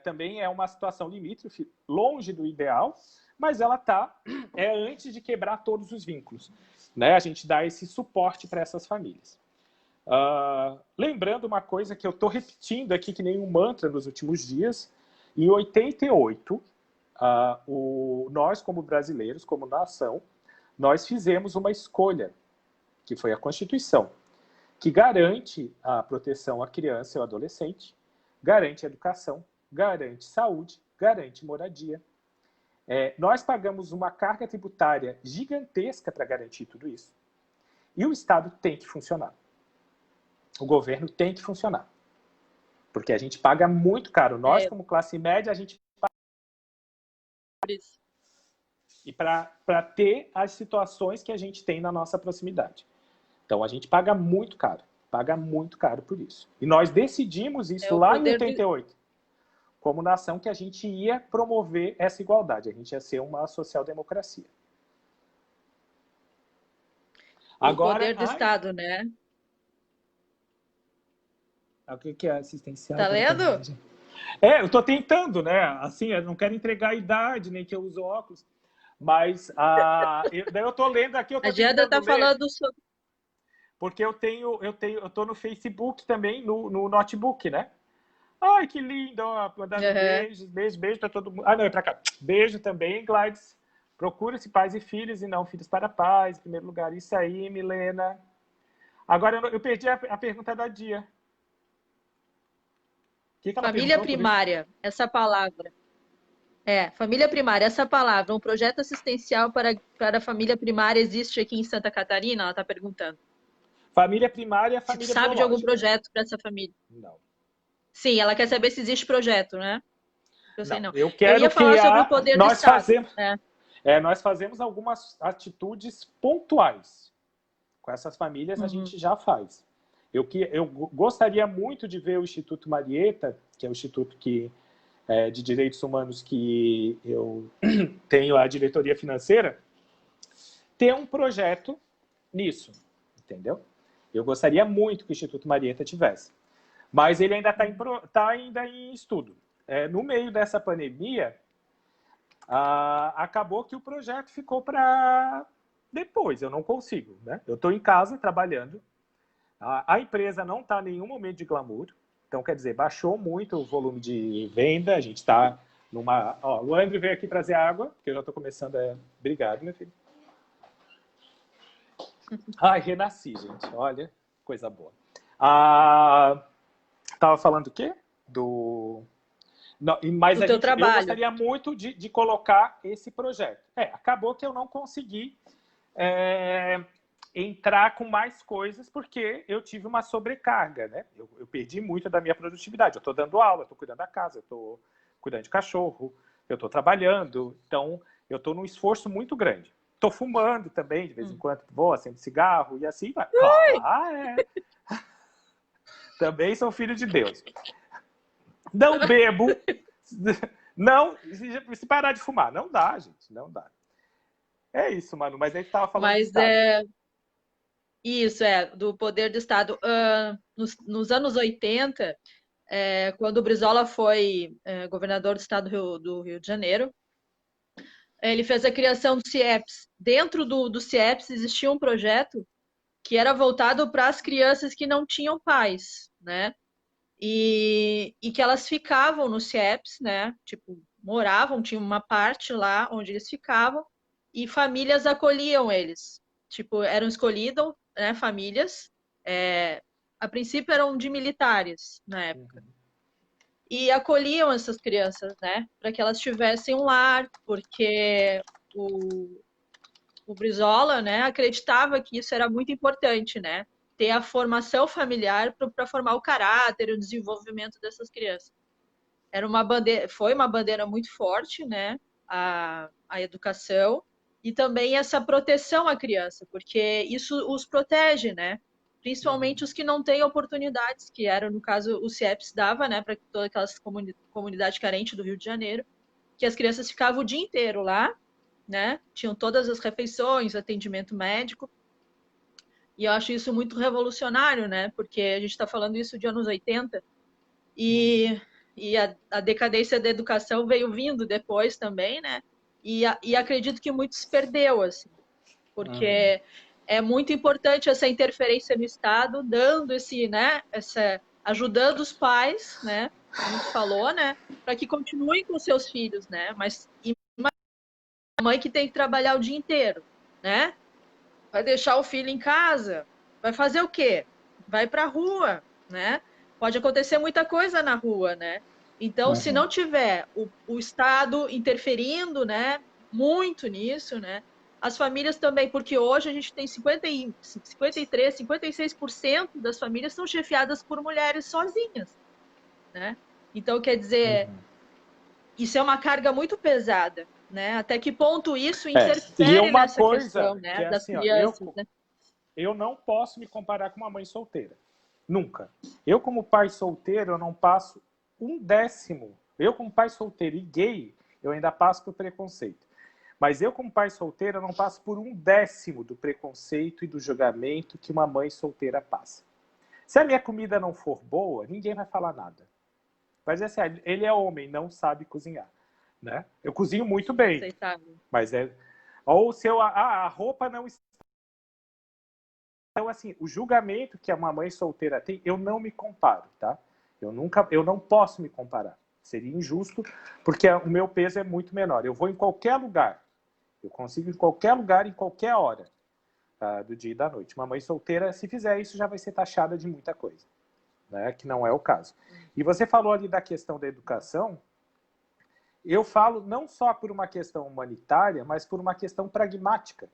Também é uma situação limítrofe, longe do ideal, mas ela antes de quebrar todos os vínculos, né? A gente dá esse suporte para essas famílias. Lembrando uma coisa que eu estou repetindo aqui que nem um mantra nos últimos dias, em 88, nós como brasileiros, como nação, nós fizemos uma escolha, que foi a Constituição, que garante a proteção à criança e ao adolescente, garante educação, garante saúde, garante moradia. Nós pagamos uma carga tributária gigantesca para garantir tudo isso. E o Estado tem que funcionar. O governo tem que funcionar. Porque a gente paga muito caro. Nós, como classe média, a gente paga... E para ter as situações que a gente tem na nossa proximidade. Então, a gente paga muito caro por isso. E nós decidimos isso lá em 88, como nação, que a gente ia promover essa igualdade. A gente ia ser uma social-democracia. O poder do Estado, né? O que é assistencial? Tá lendo? Eu estou tentando, né? Assim, eu não quero entregar a idade, nem que eu uso óculos. Mas eu estou lendo aqui. A Giada está falando sobre... Porque eu estou no Facebook também, no notebook, né? Ai, que lindo, ó, mandando beijos, beijo pra todo mundo. Ah, não, é pra cá. Beijo também, Gladys. Procura-se pais e filhos e não filhos para pais, em primeiro lugar. Isso aí, Milena. Agora, eu perdi a pergunta da Dia. O que ela Família perguntou? primária, essa palavra. Família primária, essa palavra. Um projeto assistencial para a família primária existe aqui em Santa Catarina? Ela está perguntando. Família primária é Se tu família sabe de algum biológica. projeto para essa família? Não. Sim, ela quer saber se existe projeto, né? Eu sei não. Eu Eu quero ia falar sobre o criar. poder do Estado. Nós fazemos algumas atitudes pontuais. Com essas famílias a gente já faz. Eu gostaria muito de ver o Instituto Marieta, que é o instituto de direitos humanos que eu tenho a diretoria financeira, ter um projeto nisso, entendeu? Eu gostaria muito que o Instituto Marieta tivesse. Mas ele ainda está ainda em estudo. No meio dessa pandemia, acabou que o projeto ficou para depois. Eu não consigo, né? Eu estou em casa trabalhando. A empresa não está em nenhum momento de glamour. Então, quer dizer, baixou muito o volume de venda. A gente está numa... Ó, o André veio aqui trazer água, que eu já estou começando a... Obrigado, meu filho. Ai, renasci, gente. Olha, coisa boa. Estava falando o quê? Não, mas do teu trabalho. Eu gostaria muito de colocar esse projeto. Acabou que eu não consegui entrar com mais coisas porque eu tive uma sobrecarga, né? Eu perdi muito da minha produtividade. Eu estou dando aula, estou cuidando da casa, eu estou cuidando de cachorro, eu estou trabalhando. Então, eu estou num esforço muito grande. Estou fumando também, de vez em quando vou, acendo cigarro e assim vai. Também sou filho de Deus. Não bebo. Não, se parar de fumar. Não dá, gente, não dá. É isso, Manu, mas a gente estava falando de Estado. Isso, do poder do Estado. Nos anos 80, quando o Brizola foi governador do estado do Rio de Janeiro, ele fez a criação do CIEPS. Dentro do CIEPS existia um projeto que era voltado para as crianças que não tinham pais, né? E que elas ficavam no CIEPS, né? Tipo, moravam, tinha uma parte lá onde eles ficavam, e famílias acolhiam eles. Tipo, eram escolhidas, né, famílias, a princípio eram de militares na época, e acolhiam essas crianças, né, para que elas tivessem um lar, porque o Brizola, né, acreditava que isso era muito importante, né, ter a formação familiar para formar o caráter e o desenvolvimento dessas crianças. Foi uma bandeira muito forte, né, a educação e também essa proteção à criança, porque isso os protege, né, principalmente os que não têm oportunidades, que era, no caso, o CIEPS dava, né, para todas aquelas comunidades carentes do Rio de Janeiro, que as crianças ficavam o dia inteiro lá, né, tinham todas as refeições, atendimento médico, e eu acho isso muito revolucionário, né, porque a gente está falando isso de anos 80, e a decadência da educação veio vindo depois também, né, e acredito que muito se perdeu, assim, porque é muito importante essa interferência no Estado, dando né, ajudando os pais, né, como tu falou, né, para que continuem com seus filhos, né, mas a mãe que tem que trabalhar o dia inteiro, né, vai deixar o filho em casa, vai fazer o quê? Vai para a rua, né? Pode acontecer muita coisa na rua, né? Então, se não tiver o Estado interferindo, né, muito nisso, né, as famílias também, porque hoje a gente tem 53, 56% das famílias são chefiadas por mulheres sozinhas, né? Então, quer dizer, isso é uma carga muito pesada, né? Até que ponto isso interfere nessa questão, né, das assim, crianças, né? Eu não posso me comparar com uma mãe solteira. Nunca. Eu, como pai solteiro, eu não passo um décimo. Eu, como pai solteiro e gay, eu ainda passo por preconceito. Mas eu, como pai solteiro, eu não passo por um décimo do preconceito e do julgamento que uma mãe solteira passa. Se a minha comida não for boa, ninguém vai falar nada. Mas assim, ele é homem, não sabe cozinhar. Né? Eu cozinho muito bem. Aceitável. Mas ou se a roupa não está. Então, assim, o julgamento que uma mãe solteira tem, eu não me comparo, tá? Eu não posso me comparar. Seria injusto, porque o meu peso é muito menor. Eu vou em qualquer lugar. Eu consigo ir em qualquer lugar, em qualquer hora do dia e da noite. Uma mãe solteira, se fizer isso, já vai ser taxada de muita coisa, né? Que não é o caso. E você falou ali da questão da educação. Eu falo não só por uma questão humanitária, mas por uma questão pragmática.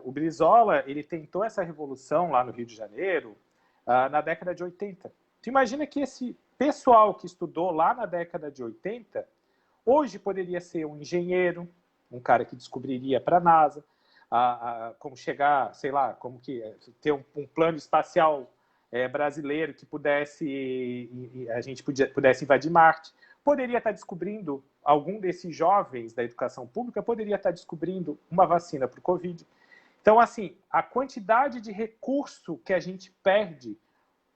O Brizola, ele tentou essa revolução lá no Rio de Janeiro na década de 80. Tu imagina que esse pessoal que estudou lá na década de 80, hoje poderia ser um engenheiro, um cara que descobriria para a NASA, como chegar, sei lá, como que ter um plano espacial brasileiro que a gente pudesse invadir Marte. Poderia estar descobrindo, algum desses jovens da educação pública poderia estar descobrindo uma vacina para o Covid. Então, assim, a quantidade de recurso que a gente perde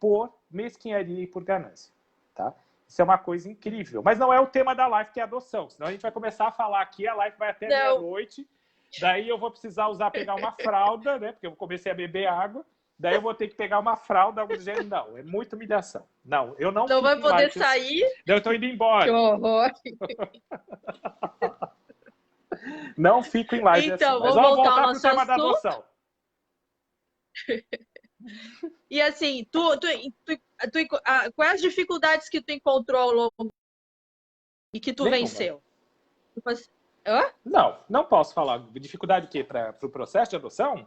por mesquinharia e por ganância, tá? Isso é uma coisa incrível. Mas não é o tema da live, que é adoção. Senão a gente vai começar a falar aqui, a live vai até meia-noite, daí eu vou precisar pegar uma fralda, né? Porque eu comecei a beber água. Daí eu vou ter que pegar uma fralda, algo do gênero. Não, é muita humilhação. Não, eu não vai poder sair? Eu estou indo embora. Que horror. Não fico em live então, assim. Mas vamos vamos voltar ao para o tema assunto. da adoção. E assim, quais as dificuldades que tu encontrou ao longo e que tu venceu? Não posso falar. Dificuldade o quê? Para o processo de adoção?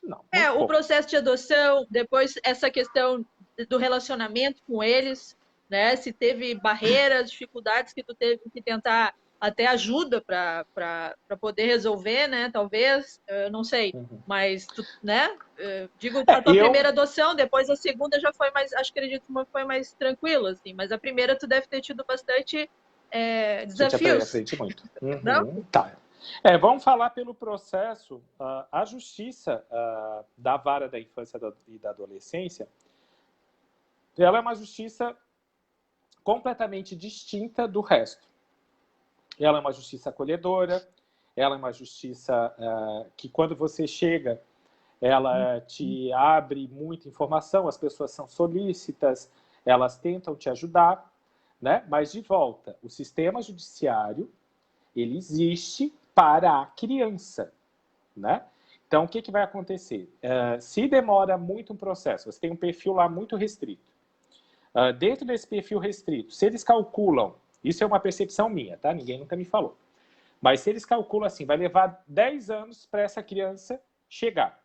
Não. O processo de adoção, depois essa questão do relacionamento com eles, né? Se teve barreiras, dificuldades que tu teve que tentar até ajuda para poder resolver, né? Talvez, não sei, mas tu, né? Digo a tua primeira adoção, depois a segunda já foi mais, acredito que foi mais tranquila, assim, mas a primeira tu deve ter tido bastante desafios. Aprendi muito. Não? Tá. Vamos falar pelo processo. A justiça da vara da infância e da adolescência, ela é uma justiça completamente distinta do resto. Ela é uma justiça acolhedora, ela é uma justiça que, quando você chega, ela te abre muita informação, as pessoas são solícitas, elas tentam te ajudar, né? Mas, de volta, o sistema judiciário, ele existe para a criança, né? Então, o que vai acontecer? Se demora muito um processo, você tem um perfil lá muito restrito. Dentro desse perfil restrito, se eles calculam, isso é uma percepção minha, tá? Ninguém nunca me falou. Mas se eles calculam assim, vai levar 10 anos para essa criança chegar.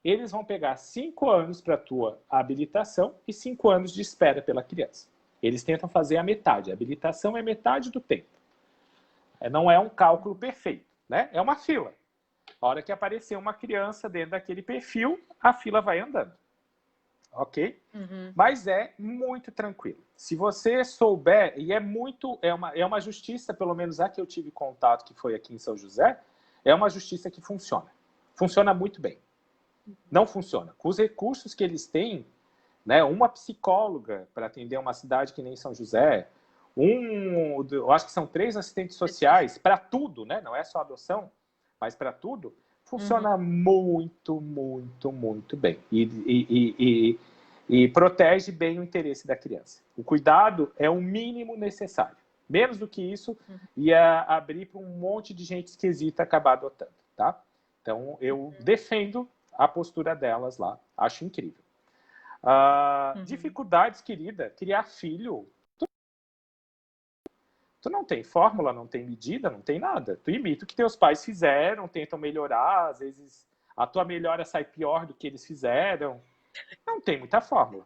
Eles vão pegar 5 anos para a tua habilitação e 5 anos de espera pela criança. Eles tentam fazer a metade. A habilitação é metade do tempo. Não é um cálculo perfeito, né? É uma fila. A hora que aparecer uma criança dentro daquele perfil, a fila vai andando. Ok? Mas é muito tranquilo. Se você souber, e é uma justiça, pelo menos a que eu tive contato, que foi aqui em São José, é uma justiça que funciona. Funciona muito bem. Não funciona. Com os recursos que eles têm, né, uma psicóloga para atender uma cidade que nem São José, eu acho que são 3 assistentes sociais para tudo, né? Não é só adoção, mas para tudo, funciona muito, muito, muito bem. E protege bem o interesse da criança. O cuidado é o mínimo necessário. Menos do que isso, ia abrir para um monte de gente esquisita acabar adotando, tá? Então, eu defendo a postura delas lá. Acho incrível. Dificuldades, querida, criar filho. Tu não tem fórmula, não tem medida, não tem nada. Tu imita o que teus pais fizeram, tentam melhorar, às vezes a tua melhora sai pior do que eles fizeram. Não tem muita fórmula.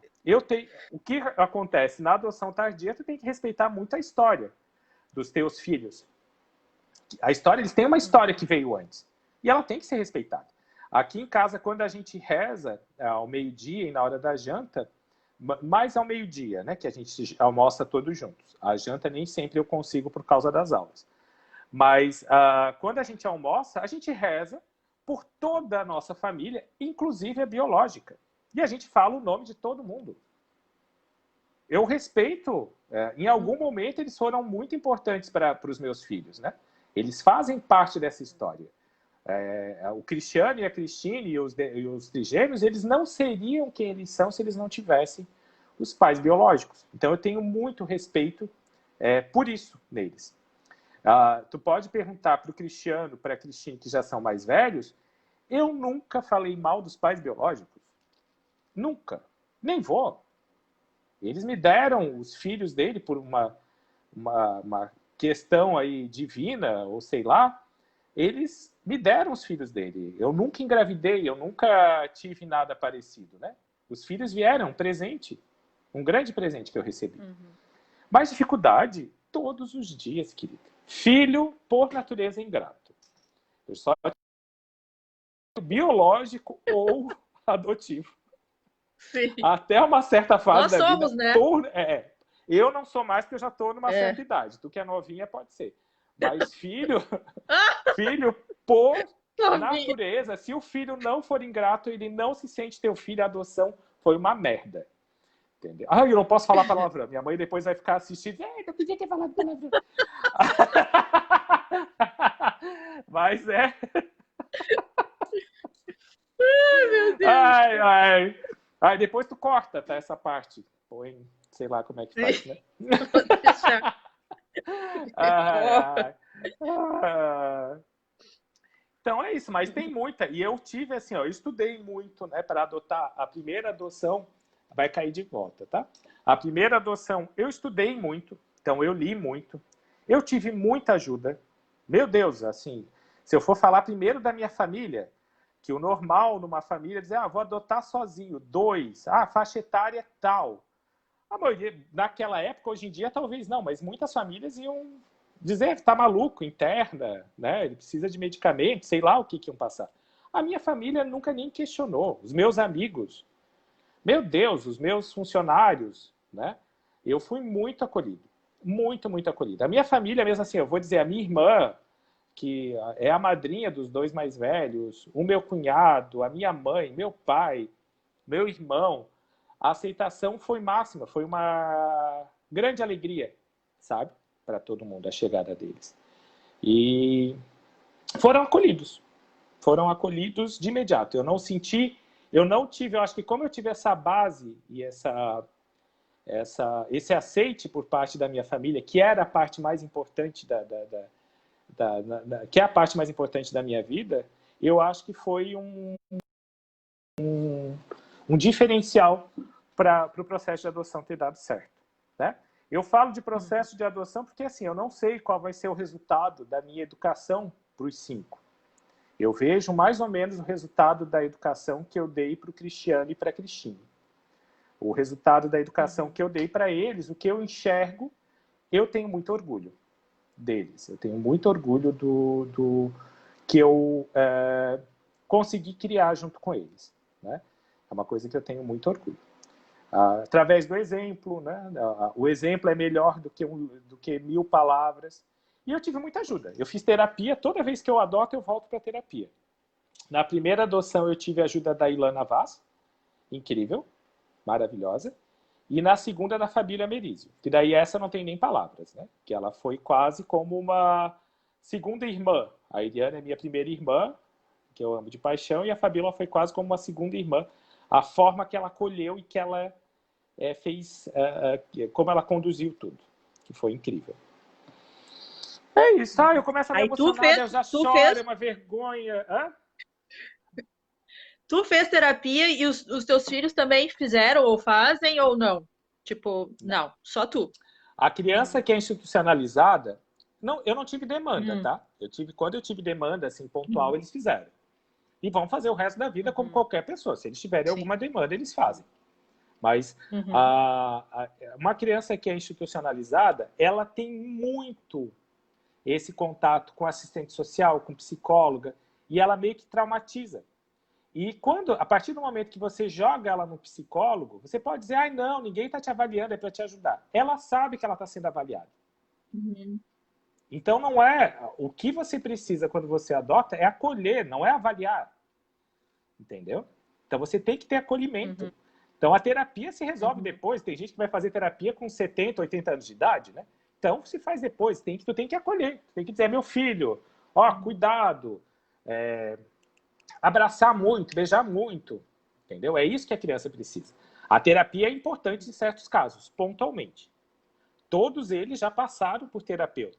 O que acontece na adoção tardia, tu tem que respeitar muito a história dos teus filhos. Eles têm uma história que veio antes. E ela tem que ser respeitada. Aqui em casa, quando a gente reza ao meio-dia e na hora da janta, mais ao meio-dia, né, que a gente almoça todos juntos. A janta nem sempre eu consigo por causa das aulas. Mas quando a gente almoça, a gente reza por toda a nossa família, inclusive a biológica. E a gente fala o nome de todo mundo. Eu respeito. Em algum momento, eles foram muito importantes para os meus filhos, né? Eles fazem parte dessa história. O Cristiano e a Cristine e os trigêmeos, eles não seriam quem eles são se eles não tivessem dos pais biológicos. Então, eu tenho muito respeito por isso neles. Tu pode perguntar para o Cristiano, para a Cristine, que já são mais velhos, eu nunca falei mal dos pais biológicos. Nunca. Nem vou. Eles me deram os filhos dele por uma questão aí divina, ou sei lá. Eles me deram os filhos dele. Eu nunca engravidei, eu nunca tive nada parecido, né? Os filhos vieram, um presente. Um grande presente que eu recebi. Mas dificuldade, todos os dias, querida. Filho, por natureza, ingrato. Eu só biológico ou adotivo. Sim. Até uma certa fase Nós da somos, vida. né? Eu não sou mais porque eu já estou numa certa idade. Tu que é novinha pode ser. Mas filho por natureza, se o filho não for ingrato, ele não se sente teu filho, a adoção foi uma merda. Entendeu? Eu não posso falar palavrão. Minha mãe depois vai ficar assistindo. Não podia ter falado palavrão. Mas Ai, meu Deus. Ai, depois tu corta, tá? Essa parte. Põe, sei lá como é que faz, né? Vou deixar. Então é isso, mas tem muita. E eu tive assim, eu estudei muito, né, para adotar. A primeira adoção vai cair de volta, tá? A primeira adoção eu estudei muito, então eu li muito. Eu tive muita ajuda. Meu Deus, assim, se eu for falar primeiro da minha família, que o normal numa família é dizer, vou adotar sozinho, 2, faixa etária tal. A maioria, naquela época, hoje em dia, talvez não, mas muitas famílias iam dizer, tá maluco, interna, né? Ele precisa de medicamento, sei lá o que iam passar. A minha família nunca nem questionou. Os meus amigos, meu Deus, os meus funcionários, né? Eu fui muito acolhido. Muito, muito acolhido. A minha família, mesmo assim, eu vou dizer, a minha irmã, que é a madrinha dos 2 mais velhos, o meu cunhado, a minha mãe, meu pai, meu irmão, a aceitação foi máxima, foi uma grande alegria, sabe? Para todo mundo, a chegada deles. E foram acolhidos de imediato. Eu não tive, eu acho que como eu tive essa base e esse aceite por parte da minha família, que era a parte mais importante que é a parte mais importante da minha vida, eu acho que foi um diferencial para o processo de adoção ter dado certo, né? Eu falo de processo de adoção porque assim, eu não sei qual vai ser o resultado da minha educação para os 5. Eu vejo mais ou menos o resultado da educação que eu dei para o Cristiano e para a Cristine. O resultado da educação que eu dei para eles, o que eu enxergo, eu tenho muito orgulho deles. Eu tenho muito orgulho do que eu consegui criar junto com eles, né? É uma coisa que eu tenho muito orgulho. Através do exemplo, né? O exemplo é melhor do que 1000 palavras. E eu tive muita ajuda. Eu fiz terapia, toda vez que eu adoto, eu volto para terapia. Na primeira adoção, eu tive a ajuda da Ilana Vaz, incrível, maravilhosa. E na segunda, da Fabíola Merizio, que daí essa não tem nem palavras, né? Que ela foi quase como uma segunda irmã. A Iriana é minha primeira irmã, que eu amo de paixão, e a Fabíola foi quase como uma segunda irmã. A forma que ela acolheu e que ela fez, como ela conduziu tudo, que foi incrível. É isso, eu começo a me emocionar, eu já choro, é uma vergonha. Tu fez terapia e os teus filhos também fizeram ou fazem ou não? Tipo, não, só tu. A criança que é institucionalizada, não, eu não tive demanda, tá? Quando eu tive demanda, assim, pontual, eles fizeram. E vão fazer o resto da vida como qualquer pessoa. Se eles tiverem alguma demanda, eles fazem. Mas uma criança que é institucionalizada, ela tem muito esse contato com assistente social, com psicóloga, e ela meio que traumatiza. E a partir do momento que você joga ela no psicólogo, você pode dizer, não, ninguém está te avaliando, é para te ajudar. Ela sabe que ela está sendo avaliada. Então, não é... O que você precisa quando você adota é acolher, não é avaliar. Entendeu? Então, você tem que ter acolhimento. Então, a terapia se resolve depois. Tem gente que vai fazer terapia com 70, 80 anos de idade, né? Então, se faz depois. Tu tem que acolher. Tu tem que dizer, meu filho, cuidado. Abraçar muito, beijar muito. entendeu? É isso que a criança precisa. A terapia é importante em certos casos, pontualmente. Todos eles já passaram por terapeuta,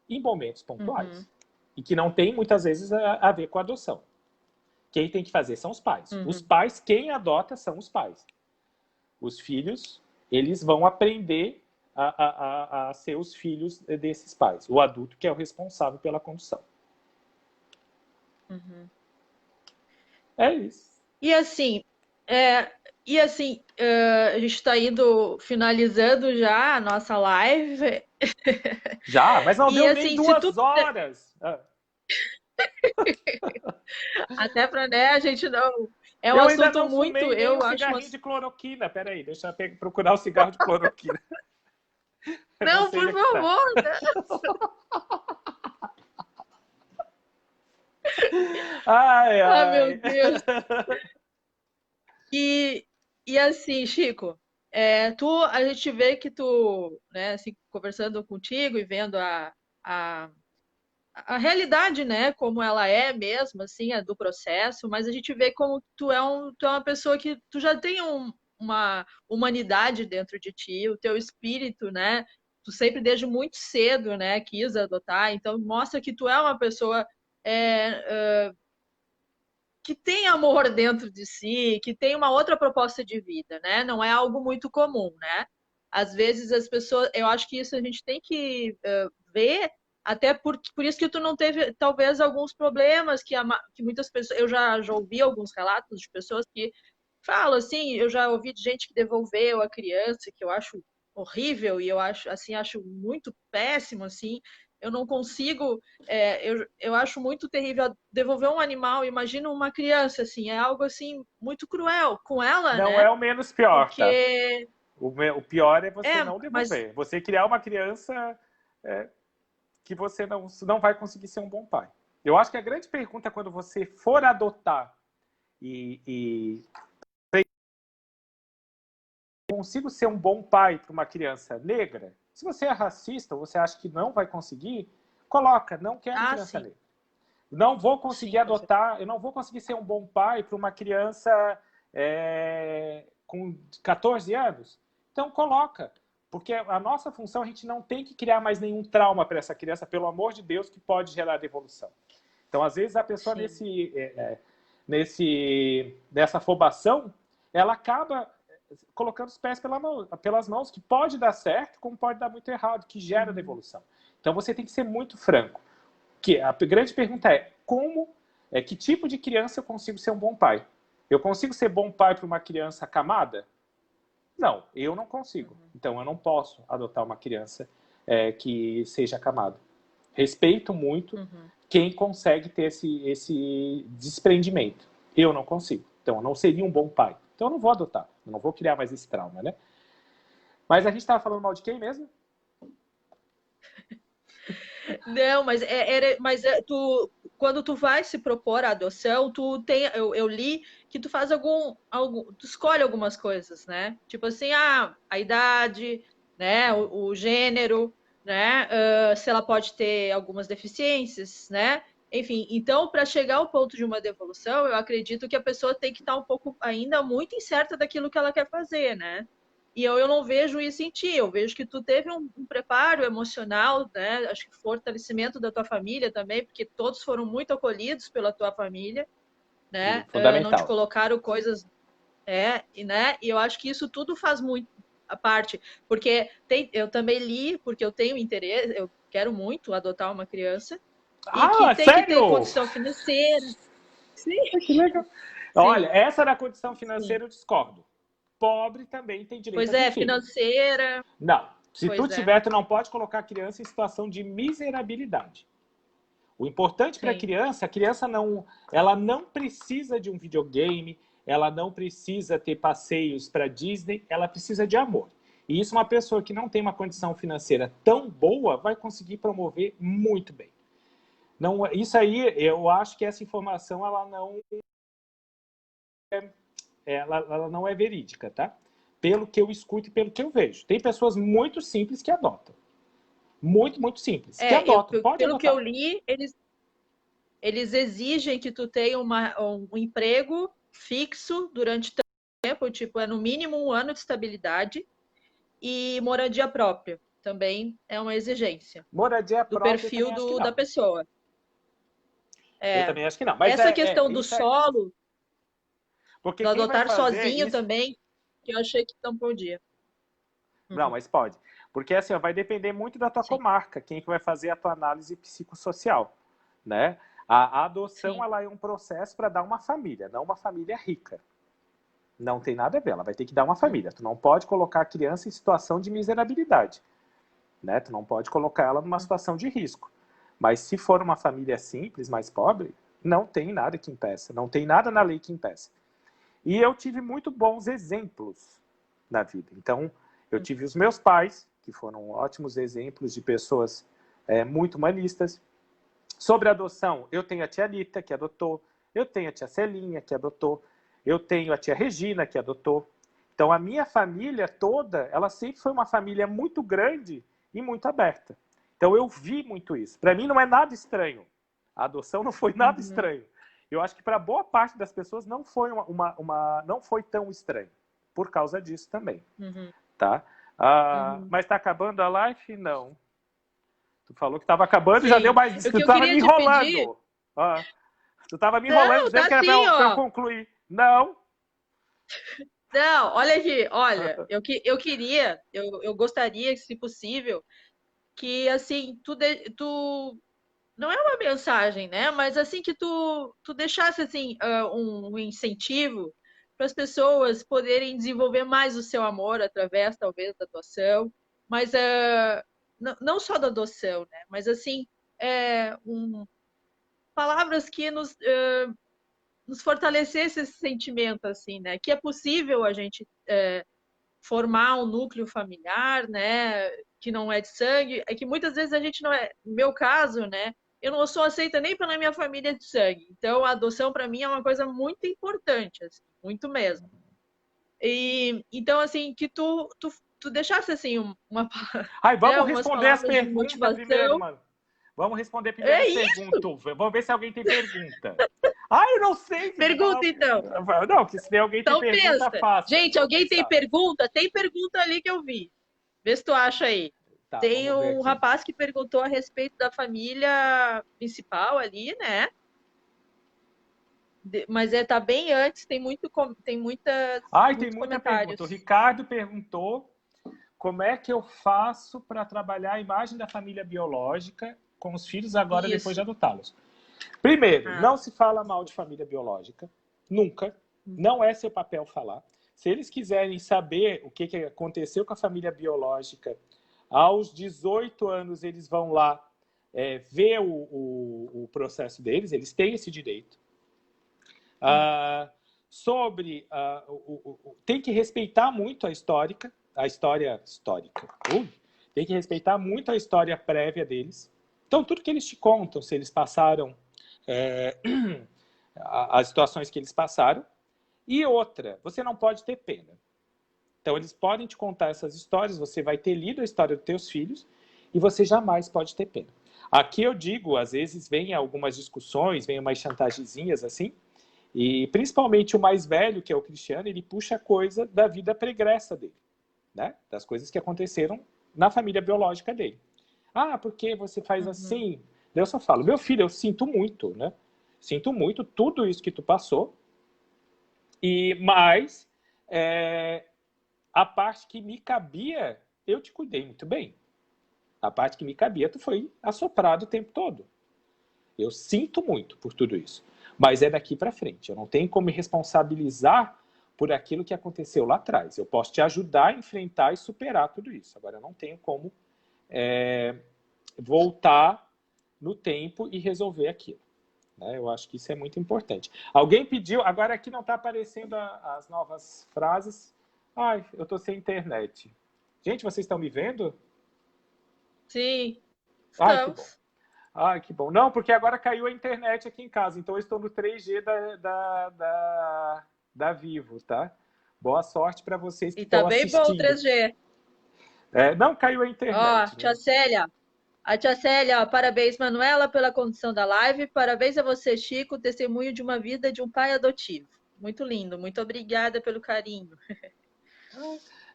em momentos pontuais. E que não tem, muitas vezes, a ver com a adoção. Quem tem que fazer são os pais. Os pais, quem adota são os pais. Os filhos, eles vão aprender a ser os filhos desses pais. O adulto que é o responsável pela condução. É isso. E assim, a gente está finalizando já a nossa live. Já, mas não E deu assim, nem 2 horas. Até para, né, a gente não... É um eu ainda assunto não muito, fumei nem eu um acho... cigarrinho de cloroquina. Peraí, deixa eu procurar o cigarro de cloroquina. Não, por favor! Ai, Ah, meu ai. Deus! E assim, Chico, a gente vê que tu, né, assim, conversando contigo e vendo a realidade, né, como ela é mesmo, assim, do processo, mas a gente vê como tu é uma pessoa que tu já tem uma humanidade dentro de ti, o teu espírito, né, tu sempre desde muito cedo, né, quis adotar, então mostra que tu é uma pessoa que tem amor dentro de si, que tem uma outra proposta de vida, né, não é algo muito comum, né, às vezes as pessoas, eu acho que isso a gente tem que ver, até por isso que tu não teve, talvez, alguns problemas que muitas pessoas... Eu já ouvi alguns relatos de pessoas que falam assim, eu já ouvi de gente que devolveu a criança, que eu acho horrível, e eu acho, assim, acho muito péssimo, assim, eu não consigo, eu acho muito terrível devolver um animal, imagina uma criança, assim, é algo, assim, muito cruel com ela, Não né, é o menos pior, tá? porque... O pior é você não mas devolver. Você criar uma criança que você não vai conseguir ser um bom pai. Eu acho que a grande pergunta é quando você for adotar e consigo ser um bom pai para uma criança negra, se você é racista ou você acha que não vai conseguir, coloca, não quero criança sim. negra. Não vou conseguir Sim, adotar, eu não vou conseguir ser um bom pai para uma criança com 14 anos. Então coloca, porque a nossa função, a gente não tem que criar mais nenhum trauma para essa criança, pelo amor de Deus, que pode gerar devolução. Então, às vezes, a pessoa nessa afobação, ela acaba colocando os pés pelas mãos, que pode dar certo, como pode dar muito errado, que gera devolução. Então, você tem que ser muito franco. Que a grande pergunta é, que tipo de criança eu consigo ser um bom pai? Eu consigo ser bom pai para uma criança acamada? Não, eu não consigo. Então, eu não posso adotar uma criança que seja acamada. Respeito muito quem consegue ter esse desprendimento. Eu não consigo. Então, eu não seria um bom pai. Então, eu não vou adotar. Eu não vou criar mais esse trauma, né? Mas a gente estava falando mal de quem mesmo? Não, mas quando tu vai se propor a adoção, eu li que tu faz tu escolhe algumas coisas, né? Tipo assim, a idade, né? O gênero, né? Se ela pode ter algumas deficiências, né? Enfim, então, para chegar ao ponto de uma devolução, eu acredito que a pessoa tem que estar um pouco ainda muito incerta daquilo que ela quer fazer, né? E eu não vejo isso em ti, eu vejo que tu teve um preparo emocional, né? Acho que fortalecimento da tua família também, porque todos foram muito acolhidos pela tua família, né? Não te Fundamental. colocaram coisas, né? E eu acho que isso tudo faz muito a parte, porque eu também li, porque eu tenho interesse, eu quero muito adotar uma criança, e que tem que ter sério? condição financeira. Sim. Que legal. Sim. Olha, essa da condição financeira Sim. eu discordo. Pobre também tem direito Pois a ter filho. financeira. Não. Se tu Pois tiver, tu não pode colocar a criança em situação de miserabilidade. O importante para a criança ela não precisa de um videogame, ela não precisa ter passeios para Disney, ela precisa de amor. E isso uma pessoa que não tem uma condição financeira tão boa vai conseguir promover muito bem. Não, isso aí, eu acho que essa informação ela não é verídica, tá? Pelo que eu escuto e pelo que eu vejo. Tem pessoas muito simples que adotam. Muito, muito simples. Que adotam. Pode pelo adotar. que eu li, eles exigem que tu tenha um emprego fixo durante tempo, tipo, é no mínimo 1 ano de estabilidade, e moradia própria também é uma exigência Moradia do própria, eu perfil também acho que da não. pessoa. Eu É, também acho que não. Mas essa questão do isso é... solo, Porque do quem vai adotar fazer sozinho isso... também, que eu achei que não podia. Não, Uhum. mas pode. Porque assim, ó, vai depender muito da tua Sim, comarca, quem que vai fazer a tua análise psicossocial, né? A adoção, sim. ela é um processo para dar uma família, não uma família rica. Não tem nada a ver, ela vai ter que dar uma família. Tu não pode colocar a criança em situação de miserabilidade, né? Tu não pode colocar ela numa situação de risco. Mas se for uma família simples, mais pobre, não tem nada que impeça, não tem nada na lei que impeça. E eu tive muito bons exemplos na vida. Então, eu tive os meus pais, que foram ótimos exemplos de pessoas muito humanistas. Sobre adoção, eu tenho a tia Anitta, que adotou, eu tenho a tia Celinha, que adotou, eu tenho a tia Regina, que adotou. Então, a minha família toda, ela sempre foi uma família muito grande e muito aberta. Então, eu vi muito isso. Para mim, não é nada estranho. A adoção não foi nada estranho. Eu acho que para boa parte das pessoas não foi não foi tão estranho. Por causa disso também. Tá? Mas está acabando a live? Não. Tu falou que estava acabando e já deu mais. O Tu que eu estava queria me te pedir... enrolando. Tu estava me enrolando, Não, dizendo tá que era assim, para eu ó. concluir. Não. Não, olha aqui, olha, eu queria, eu gostaria, se possível, que assim, tu não é uma mensagem, né? Mas assim que tu deixasse assim um incentivo para as pessoas poderem desenvolver mais o seu amor através, talvez, da adoção, mas não só da adoção, né? Mas assim, palavras que nos fortalecesse esse sentimento, assim, né? Que é possível a gente formar um núcleo familiar, né? Que não é de sangue. É que muitas vezes a gente não é. No meu caso, né? Eu não sou aceita nem pela minha família de sangue. Então, a adoção para mim é uma coisa muito importante, assim, muito mesmo. E então, assim, que tu deixasse assim Ai, né, vamos umas responder as palavras de perguntas primeiro, motivação. mano. Vamos responder primeiro É as isso! perguntas. Vamos ver se alguém tem pergunta. Ai, eu não sei. Pergunta então. Não, que se alguém tem Então pergunta, pensa. faça. Gente, Vamos alguém tem pensar. pergunta? Tem pergunta ali que eu vi. Vê se tu acha aí. Tá, Tem vamos ver um aqui. rapaz que perguntou a respeito da família principal ali, né? Mas tá bem antes, tem Tem muitos muita pergunta. O comentários. Ricardo perguntou como é que eu faço para trabalhar a imagem da família biológica com os filhos agora depois de Isso. adotá-los. Primeiro, não se fala mal de família biológica. Nunca. Não é seu papel falar. Se eles quiserem saber o que aconteceu com a família biológica, aos 18 anos eles vão lá ver o processo deles, eles têm esse direito. Tem que respeitar muito a história histórica. Tem que respeitar muito a história prévia deles. Então, tudo que eles te contam, se eles passaram as situações que eles passaram. E outra, você não pode ter pena. Então, eles podem te contar essas histórias, você vai ter lido a história dos teus filhos e você jamais pode ter pena. Aqui eu digo, às vezes vem algumas discussões, vem umas chantagezinhas assim, e principalmente o mais velho, que é o Cristiano, ele puxa coisa da vida pregressa dele, né? Das coisas que aconteceram na família biológica dele. Porque você faz assim? Eu só falo, meu filho, eu sinto muito, né? Sinto muito tudo isso que tu passou, mas a parte que me cabia, eu te cuidei muito bem. A parte que me cabia, tu foi assoprado o tempo todo. Eu sinto muito por tudo isso. Mas é daqui para frente. Eu não tenho como me responsabilizar por aquilo que aconteceu lá atrás. Eu posso te ajudar a enfrentar e superar tudo isso. Agora, eu não tenho como voltar no tempo e resolver aquilo. Né? Eu acho que isso é muito importante. Alguém pediu... Agora aqui não está aparecendo as novas frases. Eu estou sem internet. Gente, vocês estão me vendo? Sim, Que bom. estamos. Que bom. Não, porque agora caiu a internet aqui em casa, então eu estou no 3G da Vivo, tá? Boa sorte para vocês que estão assistindo. E tá bem bom o 3G. Não caiu a internet. Tia Célia. A tia Célia, parabéns, Manuela, pela condução da live. Parabéns a você, Chico, testemunho de uma vida de um pai adotivo. muito lindo. Muito obrigada pelo carinho.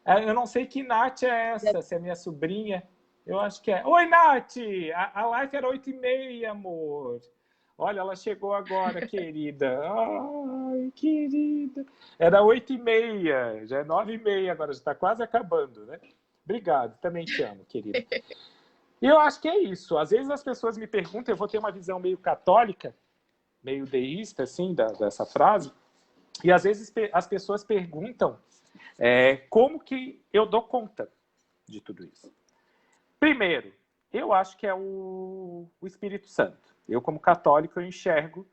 Eu não sei que Nath é essa, se é minha sobrinha. Eu acho que é. Oi, Nath! A live era 8h30, amor. Olha, ela chegou agora, querida. Ai, querida. Era 8h30, já é 9h30 agora, já está quase acabando, né? Obrigado, também te amo, querida. E eu acho que é isso. Às vezes as pessoas me perguntam, eu vou ter uma visão meio católica, meio deísta, assim, dessa frase, e às vezes as pessoas perguntam como que eu dou conta de tudo isso. Primeiro, eu acho que é o Espírito Santo. Eu, como católico, eu enxergo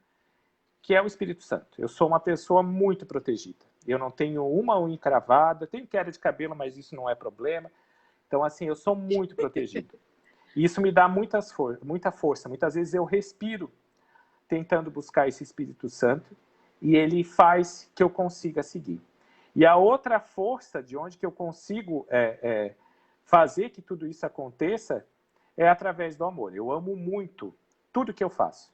que é o Espírito Santo. Eu sou uma pessoa muito protegida. Eu não tenho uma unha encravada, tenho queda de cabelo, mas isso não é problema. Então, assim, eu sou muito protegido. E isso me dá muita força. Muitas vezes eu respiro tentando buscar esse Espírito Santo e ele faz que eu consiga seguir. E a outra força de onde que eu consigo fazer que tudo isso aconteça é através do amor. Eu amo muito tudo que eu faço.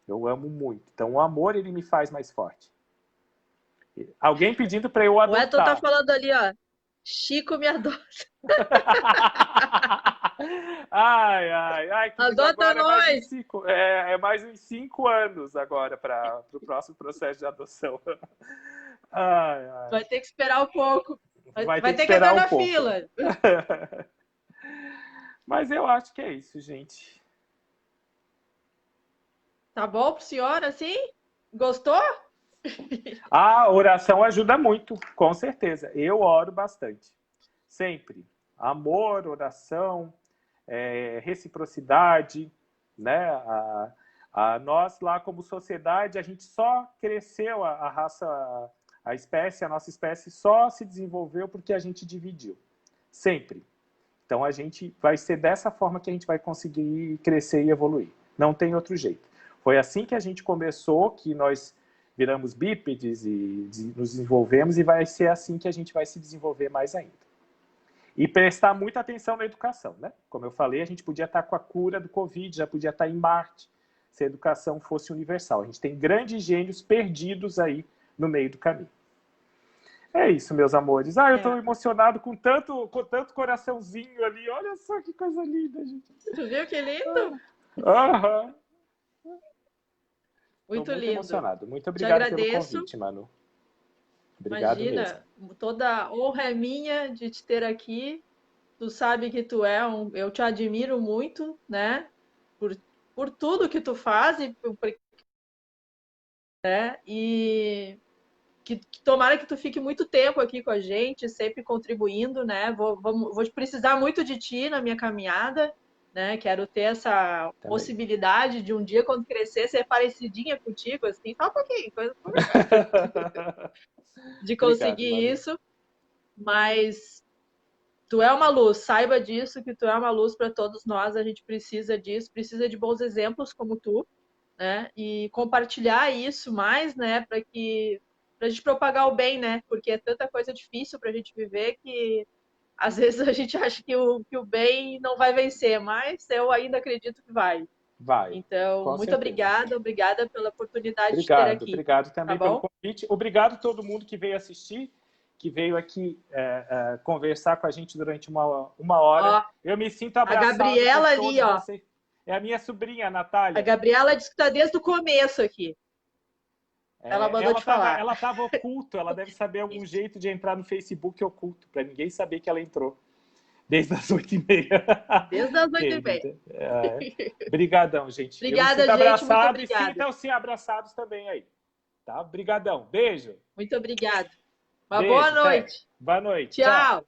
Eu amo muito. Então, o amor, ele me faz mais forte. Alguém pedindo para eu adotar. O Edson tá falando ali, ó. Chico me adota. Ai, adota nós! Mais uns 5 anos agora para o próximo processo de adoção. Ai. Vai ter que esperar um pouco. Vai ter que esperar entrar na pouco. fila. Mas eu acho que é isso, gente. Tá bom pro senhor, assim? Gostou? A oração ajuda muito, com certeza. Eu oro bastante. Sempre. Amor, oração, reciprocidade, né? Nós lá como sociedade, a gente só cresceu, a raça, a nossa espécie só se desenvolveu porque a gente dividiu. Sempre. Então a gente vai ser dessa forma que a gente vai conseguir crescer e evoluir. Não tem outro jeito. Foi assim que a gente começou, que nós viramos bípedes e nos desenvolvemos, e vai ser assim que a gente vai se desenvolver mais ainda. E prestar muita atenção na educação, né? Como eu falei, a gente podia estar com a cura do Covid, já podia estar em Marte, se a educação fosse universal. A gente tem grandes gênios perdidos aí no meio do caminho. É isso, meus amores. Eu estou emocionado com tanto coraçãozinho ali. Olha só que coisa linda, gente. Tu viu que lindo? Aham. Muito lindo. Emocionado. Muito obrigado pelo convite, Manu. Obrigado. Imagina, mesmo. Toda honra é minha de te ter aqui. Tu sabe que tu eu te admiro muito, né? Por tudo que tu faz e que tomara que tu fique muito tempo aqui com a gente, sempre contribuindo, né? Vou precisar muito de ti na minha caminhada, né? Quero ter essa possibilidade de um dia, quando crescer, ser parecidinha contigo, assim, só um pouquinho, de conseguir isso. Mas tu é uma luz, saiba disso, que tu é uma luz para todos nós, a gente precisa disso, precisa de bons exemplos como tu, né? E compartilhar isso mais, né? Pra gente propagar o bem, né? Porque é tanta coisa difícil pra gente viver que às vezes a gente acha que o bem não vai vencer, mas eu ainda acredito que vai. Vai. Então, muito obrigada pela oportunidade de ter aqui. Obrigado também pelo convite. Obrigado a todo mundo que veio assistir, que veio aqui conversar com a gente durante uma hora. Eu me sinto abraçado. A Gabriela ali, ó. É a minha sobrinha, a Natália. A Gabriela disse que está desde o começo aqui. Ela mandou te falar. Ela estava oculta, ela deve saber algum jeito de entrar no Facebook oculto, para ninguém saber que ela entrou. Desde as 8h30. Desde as 8h30. Obrigadão, gente. Obrigada, gente. Muito obrigada. E sintam-se abraçados também aí. Tá? Obrigadão. Beijo. Muito obrigada. Uma boa noite. Boa noite. Tchau.